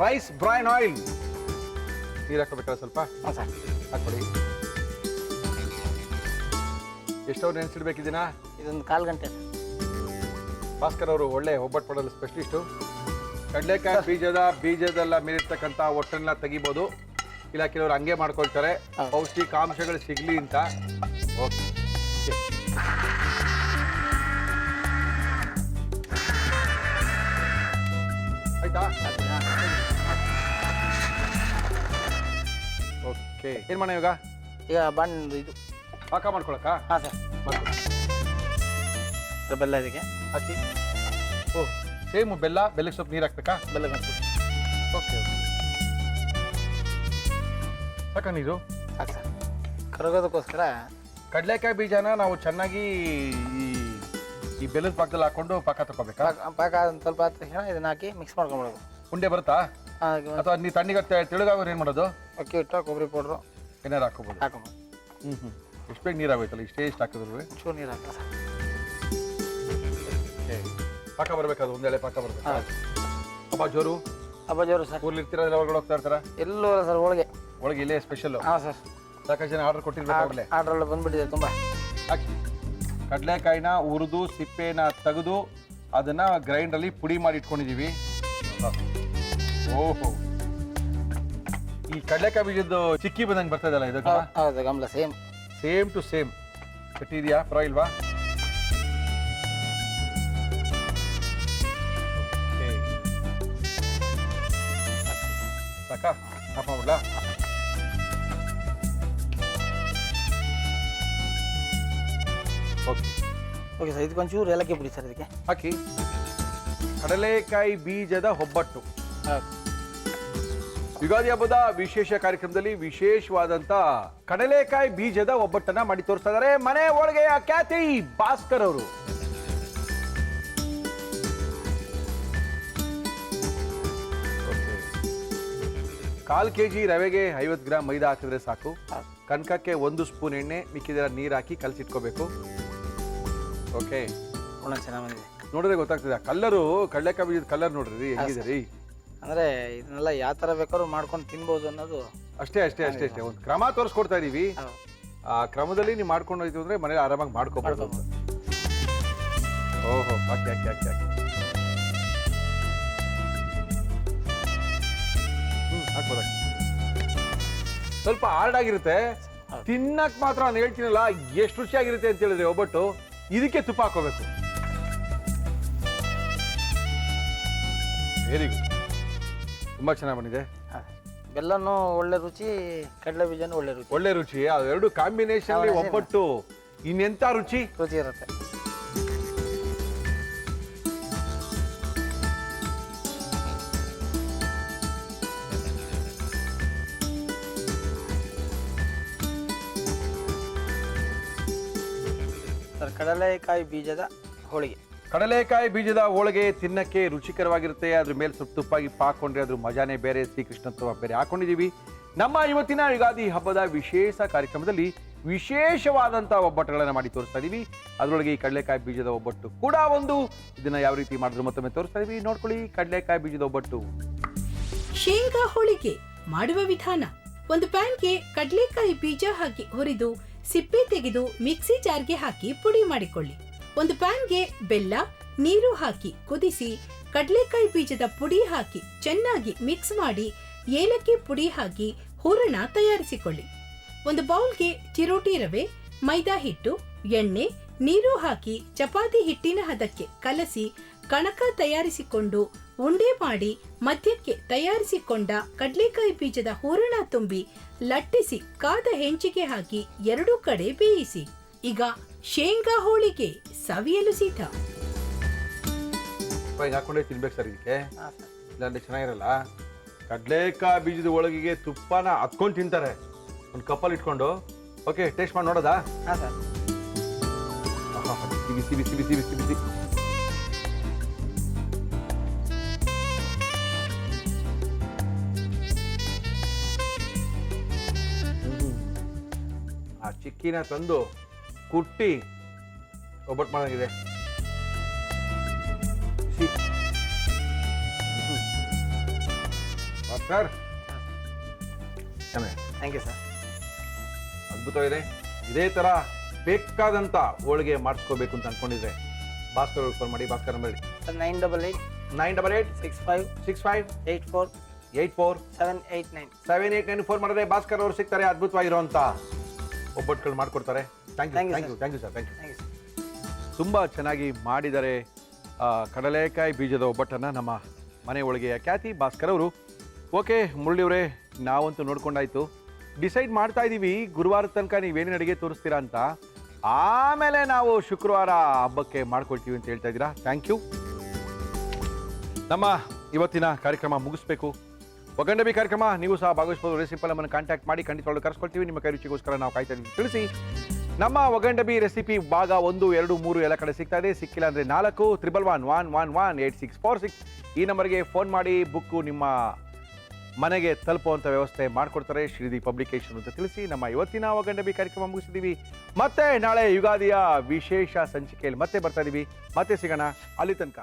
rice bran oil. ನೀರು ಹಾಕೋಬೇಕಲ್ಲ ಸ್ವಲ್ಪ? ಹಾಂ ಸರ್. ಹಾಕೊಳ್ಳಿ. ಎಷ್ಟವ್ರು ನೆನೆಸಿಡ್ಬೇಕಿದ್ದೀನ? ಇದೊಂದು 1/4 ಗಂಟೆ. ಭಾಸ್ಕರ್ ಅವರು ಒಳ್ಳೆ ಒಬ್ಬಟ್ಟು ಮಾಡಲು ಸ್ಪೆಷಲಿಸ್ಟು. ಕಡಲೆಕಾಯಿ ಬೀಜದೆಲ್ಲ ಮೇಲಿರ್ತಕ್ಕಂಥ ಒಟ್ಟನ್ನೆಲ್ಲ ತೆಗಿಬೋದು, ಇಲ್ಲ ಕೆಲವರು ಹಂಗೆ ಮಾಡ್ಕೊಳ್ತಾರೆ ಪೌಷ್ಟಿಕಾಂಶಗಳು ಸಿಗ್ಲಿ ಅಂತ. ಓಕೆ, ಆಯ್ತಾ? ಓಕೆ, ಏನ್ ಮಾಡೋಣ ಇವಾಗ? ಈಗ ಬಾಣ್ ಇದು ಪಾಕ ಮಾಡ್ಕೊಳಕ್ಕ? ಹಾಂ ಸರ್. ಮಾಡ್ಕೊಳ್ಳಿ. ಬೆಲ್ಲ ಇದಕ್ಕೆ ಹಾಕಿ. ಓ, ಸೇಮ್ ಬೆಲ್ಲಕ್ಕೆ ಸ್ವಲ್ಪ ನೀರು ಹಾಕ್ಬೇಕಾ? ಬೆಲ್ಲ ಹಾಕಿ. ಓಕೆ, ಸಾಕ ನೀರು? ಸಾಕು ಸರ್. ಕರಗೋದಕ್ಕೋಸ್ಕರ ಕಡಲೆಕಾಯಿ ಬೀಜನ ನಾವು ಚೆನ್ನಾಗಿ ಈ ಬೆಲ್ಲದ ಪಾಕದಲ್ಲಿ ಹಾಕೊಂಡು ಪಾಕ ತಗೋಬೇಕಾ? ಪಾಕ ಒಂದು ಸ್ವಲ್ಪ ಆದ ತಕ್ಷಣ ಇದನ್ನ ಹಾಕಿ ಮಿಕ್ಸ್ ಮಾಡ್ಕೊಂಬಿಡೋದು. ಉಂಡೆ ಬರುತ್ತಾ? ಅಥವಾ ನೀವು ತಣ್ಣಗೆ ತೆಳುಗಾಗೋರು ಏನು ಮಾಡೋದು? ಅಕ್ಕಿ ಹಿಟ್ಟು, ಕೊಬ್ಬರಿ ಪೌಡ್ರು ಏನಾರು ಹಾಕೋಬೋದು. ಹಾಕೊಂಬೋದು. ಎಷ್ಟು ಬೇಗ ನೀರು ಆಗೋಯ್ತಲ್ಲ, ಇಷ್ಟು ಹಾಕಿದ್ರು ಚೂರು ನೀರು ಹಾಕ ಸರ್. ಪಾಕ ಬರ್ಬೇಕಾದ್ರು ಒಂದೆಳೆ ಪಾಕ ಬರ್ಬೇಕು. ಹಬ್ಬ ಜೋರು ಅಬ್ಬಜೋರು ಸರ್. ಊರ್ಲಿರ್ತೀರಲ್ಲ, ಹೊರಗಡೆ ಹೋಗ್ತಾ ಇರ್ತಾರ? ಎಲ್ಲೂ ಸರ್ ಹೋಳಿಗೆ. ಒಳಗೆ ಇಲ್ಲೇ ಸ್ಪೆಷಲ್. ಹಾಂ ಸರ್. ಸಾಕಷ್ಟು ಜನ ಆರ್ಡರ್ ಕೊಟ್ಟಿರ್ಬೇಕಾಗಲೇ. ಆರ್ಡ್ರೆಲ್ಲ ಬಂದ್ಬಿಟ್ಟಿದೆ ತುಂಬ. ಹಾಕಿ. ಕಡಲೆಕಾಯಿನ ಹುರಿದು ಸಿಪ್ಪೆನ ತೆಗೆದು ಅದನ್ನ ಗ್ರೈಂಡಲ್ಲಿ ಪುಡಿ ಮಾಡಿ ಇಟ್ಕೊಂಡಿದೀವಿ. ಓಹೋ, ಈ ಕಡಲೆಕಾಯಿ ಬೀಜದ್ದು ಚಿಕ್ಕಿ ಬಂದಂಗೆ ಬರ್ತಾ ಇದಲ್ಲ ಇದು? ಹೌದು, ಗಮಲ ಸೇಮ್ ಟು ಸೇಮ್. ಕಟ್ಟಿದ್ಯಾ? ಪರವಾಗಿಲ್ವಾ? ಸಾಕಾ? ಹಾಫ್ ಮಾಡ್ಬಿಡ್ಲಾ? Okay, okay sir. ಇದಕ್ಕೊಂಚೂರು ಏಲಕ್ಕಿ ಪುಡಿ ಸರ್ ಇದಕ್ಕೆ ಹಾಕಿ. ಕಡಲೆಕಾಯಿ ಬೀಜದ ಒಬ್ಬಟ್ಟು. ಯುಗಾದಿ ಹಬ್ಬದ ವಿಶೇಷ ಕಾರ್ಯಕ್ರಮದಲ್ಲಿ ವಿಶೇಷವಾದಂತ ಕಡಲೆಕಾಯಿ ಬೀಜದ ಒಬ್ಬಟ್ಟನ್ನ ಮಾಡಿ ತೋರಿಸ್ತಾ ಇದ್ದಾರೆ ಮನೆ ಒಳಗೆಯ ಖ್ಯಾತಿ ಭಾಸ್ಕರ್ ಅವರು. ಕಾಲ್ ಕೆಜಿ ರವೆಗೆ 50 ಗ್ರಾಮ್ ಮೈದಾ ಹಾಕಿದ್ರೆ ಸಾಕು. ಕನಕಕ್ಕೆ 1 ಸ್ಪೂನ್ ಎಣ್ಣೆ, ಮಿಕ್ಕಿದೆಲ್ಲ ನೀರು ಹಾಕಿ ಕಲಸಿಟ್ಕೋಬೇಕು. ಓಕೆ, ಗುಣ ಚೆನ್ನಾಗಿ ಬಂದಿದೆ. ನೋಡಿದ್ರೆ ಗೊತ್ತಾಗ್ತದೆ. ಕಲ್ಲರು, ಕಡಲೆಕಾಯಿ ಬೀಜದ ಕಲರ್ ನೋಡ್ರಿ ಹೆಂಗಿದೆ ರೀ. ಅಂದರೆ ಇದನ್ನೆಲ್ಲ ಯಾವ ಥರ ಬೇಕಾದ್ರೂ ಮಾಡ್ಕೊಂಡು ತಿನ್ಬೋದು ಅನ್ನೋದು. ಅಷ್ಟೇ. ಒಂದು ಕ್ರಮ ತೋರಿಸ್ಕೊಡ್ತಾ ಇದೀವಿ. ಆ ಕ್ರಮದಲ್ಲಿ ನೀವು ಮಾಡ್ಕೊಂಡು ಹೋಯ್ತು ಅಂದ್ರೆ ಮನೇಲಿ ಆರಾಮಾಗಿ ಮಾಡ್ಕೋಬಹುದು. ಓಹೋ, ಹಾಕಿ. ಹಾಕ್ಬೋದ? ಸ್ವಲ್ಪ ಹಾರ್ಡ್ ಆಗಿರುತ್ತೆ, ತಿನ್ನಕ್ ಮಾತ್ರ ನಾನು ಹೇಳ್ತೀನಲ್ಲ ಎಷ್ಟು ರುಚಿಯಾಗಿರುತ್ತೆ ಅಂತ ಹೇಳಿದ್ರೆ ಒಬ್ಬಟ್ಟು. ಇದಕ್ಕೆ ತುಪ್ಪ ಹಾಕೋಬೇಕು. ವೆರಿ ಗುಡ್, ತುಂಬಾ ಚೆನ್ನಾಗಿ ಬಂದಿದೆ. ಬೆಲ್ಲನೂ ಒಳ್ಳೆ ರುಚಿ, ಕಡಲೆ ಬೀಜನೂ ಒಳ್ಳೆ ರುಚಿ. ಅವೆರಡು ಕಾಂಬಿನೇಷನ್ ಒಬ್ಬಟ್ಟು ಇನ್ನೆಂತ ರುಚಿ ಇರುತ್ತೆ. ಸರ್, ಕಡಲೆಕಾಯಿ ಬೀಜದ ಹೋಳಿಗೆ. ಕಡಲೆಕಾಯಿ ಬೀಜದ ಹೋಳಿಗೆ ತಿನ್ನಕ್ಕೆ ರುಚಿಕರವಾಗಿರುತ್ತೆ. ಅದ್ರ ಮೇಲೆ ಸ್ವಲ್ಪ ತುಪ್ಪಾಗಿ ಹಾಕೊಂಡ್ರೆ ಅದ್ರ ಮಜಾನೇ ಬೇರೆ. ಶ್ರೀಕೃಷ್ಣತ್ವ ಬೇರೆ ಹಾಕೊಂಡಿದೀವಿ. ನಮ್ಮ ಇವತ್ತಿನ ಯುಗಾದಿ ಹಬ್ಬದ ವಿಶೇಷ ಕಾರ್ಯಕ್ರಮದಲ್ಲಿ ವಿಶೇಷವಾದಂಥ ಒಬ್ಬಟ್ಟುಗಳನ್ನು ಮಾಡಿ ತೋರಿಸ್ತಾ ಇದೀವಿ. ಅದರೊಳಗೆ ಈ ಕಡಲೆಕಾಯಿ ಬೀಜದ ಒಬ್ಬಟ್ಟು ಕೂಡ ಒಂದು. ಇದನ್ನ ಯಾವ ರೀತಿ ಮಾಡಿದ್ರು ಮತ್ತೊಮ್ಮೆ ತೋರಿಸ್ತಾ ಇದೀವಿ, ನೋಡ್ಕೊಳ್ಳಿ. ಕಡಲೆಕಾಯಿ ಬೀಜದ ಒಬ್ಬಟ್ಟು. ಶೇಂಗಾ ಹೋಳಿಗೆ ಮಾಡುವ ವಿಧಾನ: ಒಂದು ಪ್ಯಾನ್ಗೆ ಕಡಲೆಕಾಯಿ ಬೀಜ ಹಾಕಿ ಹುರಿದು ಸಿಪ್ಪೆ ತೆಗೆದು ಮಿಕ್ಸಿ ಜಾರ್ಗೆ ಹಾಕಿ ಪುಡಿ ಮಾಡಿಕೊಳ್ಳಿ. ಒಂದು ಪ್ಯಾನ್ಗೆ ಬೆಲ್ಲ, ನೀರು ಹಾಕಿ ಕುದಿಸಿ ಕಡಲೆಕಾಯಿ ಬೀಜದ ಪುಡಿ ಹಾಕಿ ಚೆನ್ನಾಗಿ ಮಿಕ್ಸ್ ಮಾಡಿ ಏಲಕ್ಕಿ ಪುಡಿ ಹಾಕಿ ಹೂರಣ ತಯಾರಿಸಿಕೊಳ್ಳಿ. ಒಂದು ಬೌಲ್ಗೆ ಚಿರೋಟಿ ರವೆ, ಮೈದಾ ಹಿಟ್ಟು, ಎಣ್ಣೆ, ನೀರು ಹಾಕಿ ಚಪಾತಿ ಹಿಟ್ಟಿನ ಹದಕ್ಕೆ ಕಲಸಿ ಕಣಕ ತಯಾರಿಸಿಕೊಂಡು ಉಂಡೆ ಮಾಡಿ ಮಧ್ಯಕ್ಕೆ ತಯಾರಿಸಿಕೊಂಡ ಕಡಲೆಕಾಯಿ ಬೀಜದ ಹೂರಣ ತುಂಬಿ ಲಟ್ಟಿಸಿ ಕಾದ ಹೆಂಚಿಗೆ ಹಾಕಿ ಎರಡೂ ಕಡೆ ಬೇಯಿಸಿ. ಈಗ ಶೇಂಗಾ ಹೋಳಿಗೆ ಸವಿಯಲು ಸಿದ್ಧ. ಹಿಂಗೆ ಹಾಕೊಂಡೇ ತಿನ್ಬೇಕು ಸರ್ ಇದಕ್ಕೆ, ಹಾಂ ಸರ್. ಇಲ್ಲಾಂದ್ರೆ ಚೆನ್ನಾಗಿರಲ್ಲ. ಕಡಲೆಕಾಯಿ ಬೀಜದ ಒಳಗಿಗೆ ತುಪ್ಪನ ಹತ್ಕೊಂಡು ತಿಂತಾರೆ ಒಂದು ಕಪ್ಪಲ್ಲಿ ಇಟ್ಕೊಂಡು. ಓಕೆ, ಟೇಸ್ಟ್ ಮಾಡಿ ನೋಡೋದಾ? ಹಾಂ ಸರ್. ಬಿಸಿ ಬಿಸಿ ಬಿಸಿ ಬಿಸಿ ಬಿಸಿ. ಆ ಚಿಕ್ಕಿನ ತಂದು ಕುಟ್ಟಿ ಒಬ್ಬಟ್ಟು ಮಾಡೋಂಗಿದೆ. ಸರ್ ಚೆನ್ನಾಗಿ, ಥ್ಯಾಂಕ್ ಯು ಸರ್. ಅದ್ಭುತವಾಗಿದೆ. ಇದೇ ಥರ ಬೇಕಾದಂಥ ಹೋಳಿಗೆ ಮಾಡಿಸ್ಕೋಬೇಕು ಅಂತ ಅನ್ಕೊಂಡಿದ್ರೆ ಭಾಸ್ಕರ್ ಫೋನ್ ಮಾಡಿ. Bhaskar number sir 988 988 65 65 84 84 789. 789 ಫೋನ್ ಮಾಡಿದ್ರೆ ಭಾಸ್ಕರ್ ಅವರು ಸಿಗ್ತಾರೆ. ಅದ್ಭುತವಾಗಿರುವಂಥ ಒಬ್ಬಟ್ಟುಗಳು ಮಾಡಿಕೊಡ್ತಾರೆ. Thank you Thank you, thank you sir. Thank you sir, thank you. Thank you sir. ತುಂಬ ಚೆನ್ನಾಗಿ ಮಾಡಿದ್ದಾರೆ ಕಡಲೆಕಾಯಿ ಬೀಜದ ಒಬ್ಬಟ್ಟನ್ನು ನಮ್ಮ ಮನೆ ಒಳಗೆಯ ಖ್ಯಾತಿ ಭಾಸ್ಕರ್ ಅವರು. ಓಕೆ ಮುರಳಿಯವರೇ, ನಾವಂತೂ ನೋಡ್ಕೊಂಡಾಯ್ತು. ಡಿಸೈಡ್ ಮಾಡ್ತಾ ಇದ್ದೀವಿ ಗುರುವಾರ ತನಕ ನೀವೇನೇನು ಅಡುಗೆ ತೋರಿಸ್ತೀರಾ ಅಂತ. ಆಮೇಲೆ ನಾವು ಶುಕ್ರವಾರ ಹಬ್ಬಕ್ಕೆ ಮಾಡ್ಕೊಳ್ತೀವಿ ಅಂತ ಹೇಳ್ತಾ ಇದ್ದೀರಾ. Thank you. ನಮ್ಮ ಇವತ್ತಿನ ಕಾರ್ಯಕ್ರಮ ಮುಗಿಸ್ಬೇಕು. ಒಗಂಡಬಿ ಕಾರ್ಯಕ್ರಮ ನೀವು ಸಹ ಭಾಗವಹಿಸ್ಬೋದು. ರೆಸಿಪಿ ನಮ್ಮನ್ನು ಕಾಂಟ್ಯಾಕ್ಟ್ ಮಾಡಿ ಖಂಡಿತವಾಗ್ಲೂ ಕರ್ಸ್ಕೊಳ್ತೀವಿ. ನಿಮ್ಮ ಕೈ ರುಚಿಗೋಸ್ಕರ ನಾವು ಕಾಯ್ತಾ ಇದ್ದೀವಿ. ತಿಳಿಸಿ. ನಮ್ಮ ಒಗಂಡಬಿ ರೆಸಿಪಿ ಭಾಗ 1, 2, 3 ಎಲ್ಲ ಕಡೆ ಸಿಗ್ತಾ ಇದೆ. ಸಿಕ್ಕಿಲ್ಲ ಅಂದರೆ 4 ಈ ನಂಬರ್ಗೆ ಫೋನ್ ಮಾಡಿ ಬುಕ್ಕು ನಿಮ್ಮ ಮನೆಗೆ ತಲುಪುವಂಥ ವ್ಯವಸ್ಥೆ ಮಾಡಿಕೊಡ್ತಾರೆ ಶ್ರೀದಿ ಪಬ್ಲಿಕೇಶನ್ ಅಂತ ತಿಳಿಸಿ. ನಮ್ಮ ಇವತ್ತಿನ ಒಗಂಡಬಿ ಕಾರ್ಯಕ್ರಮ ಮುಗಿಸಿದ್ದೀವಿ. ಮತ್ತೆ ನಾಳೆ ಯುಗಾದಿಯ ವಿಶೇಷ ಸಂಚಿಕೆಯಲ್ಲಿ ಮತ್ತೆ ಬರ್ತಾ ಇದ್ದೀವಿ. ಮತ್ತೆ ಸಿಗೋಣ. ಅಲ್ಲಿ ತನಕ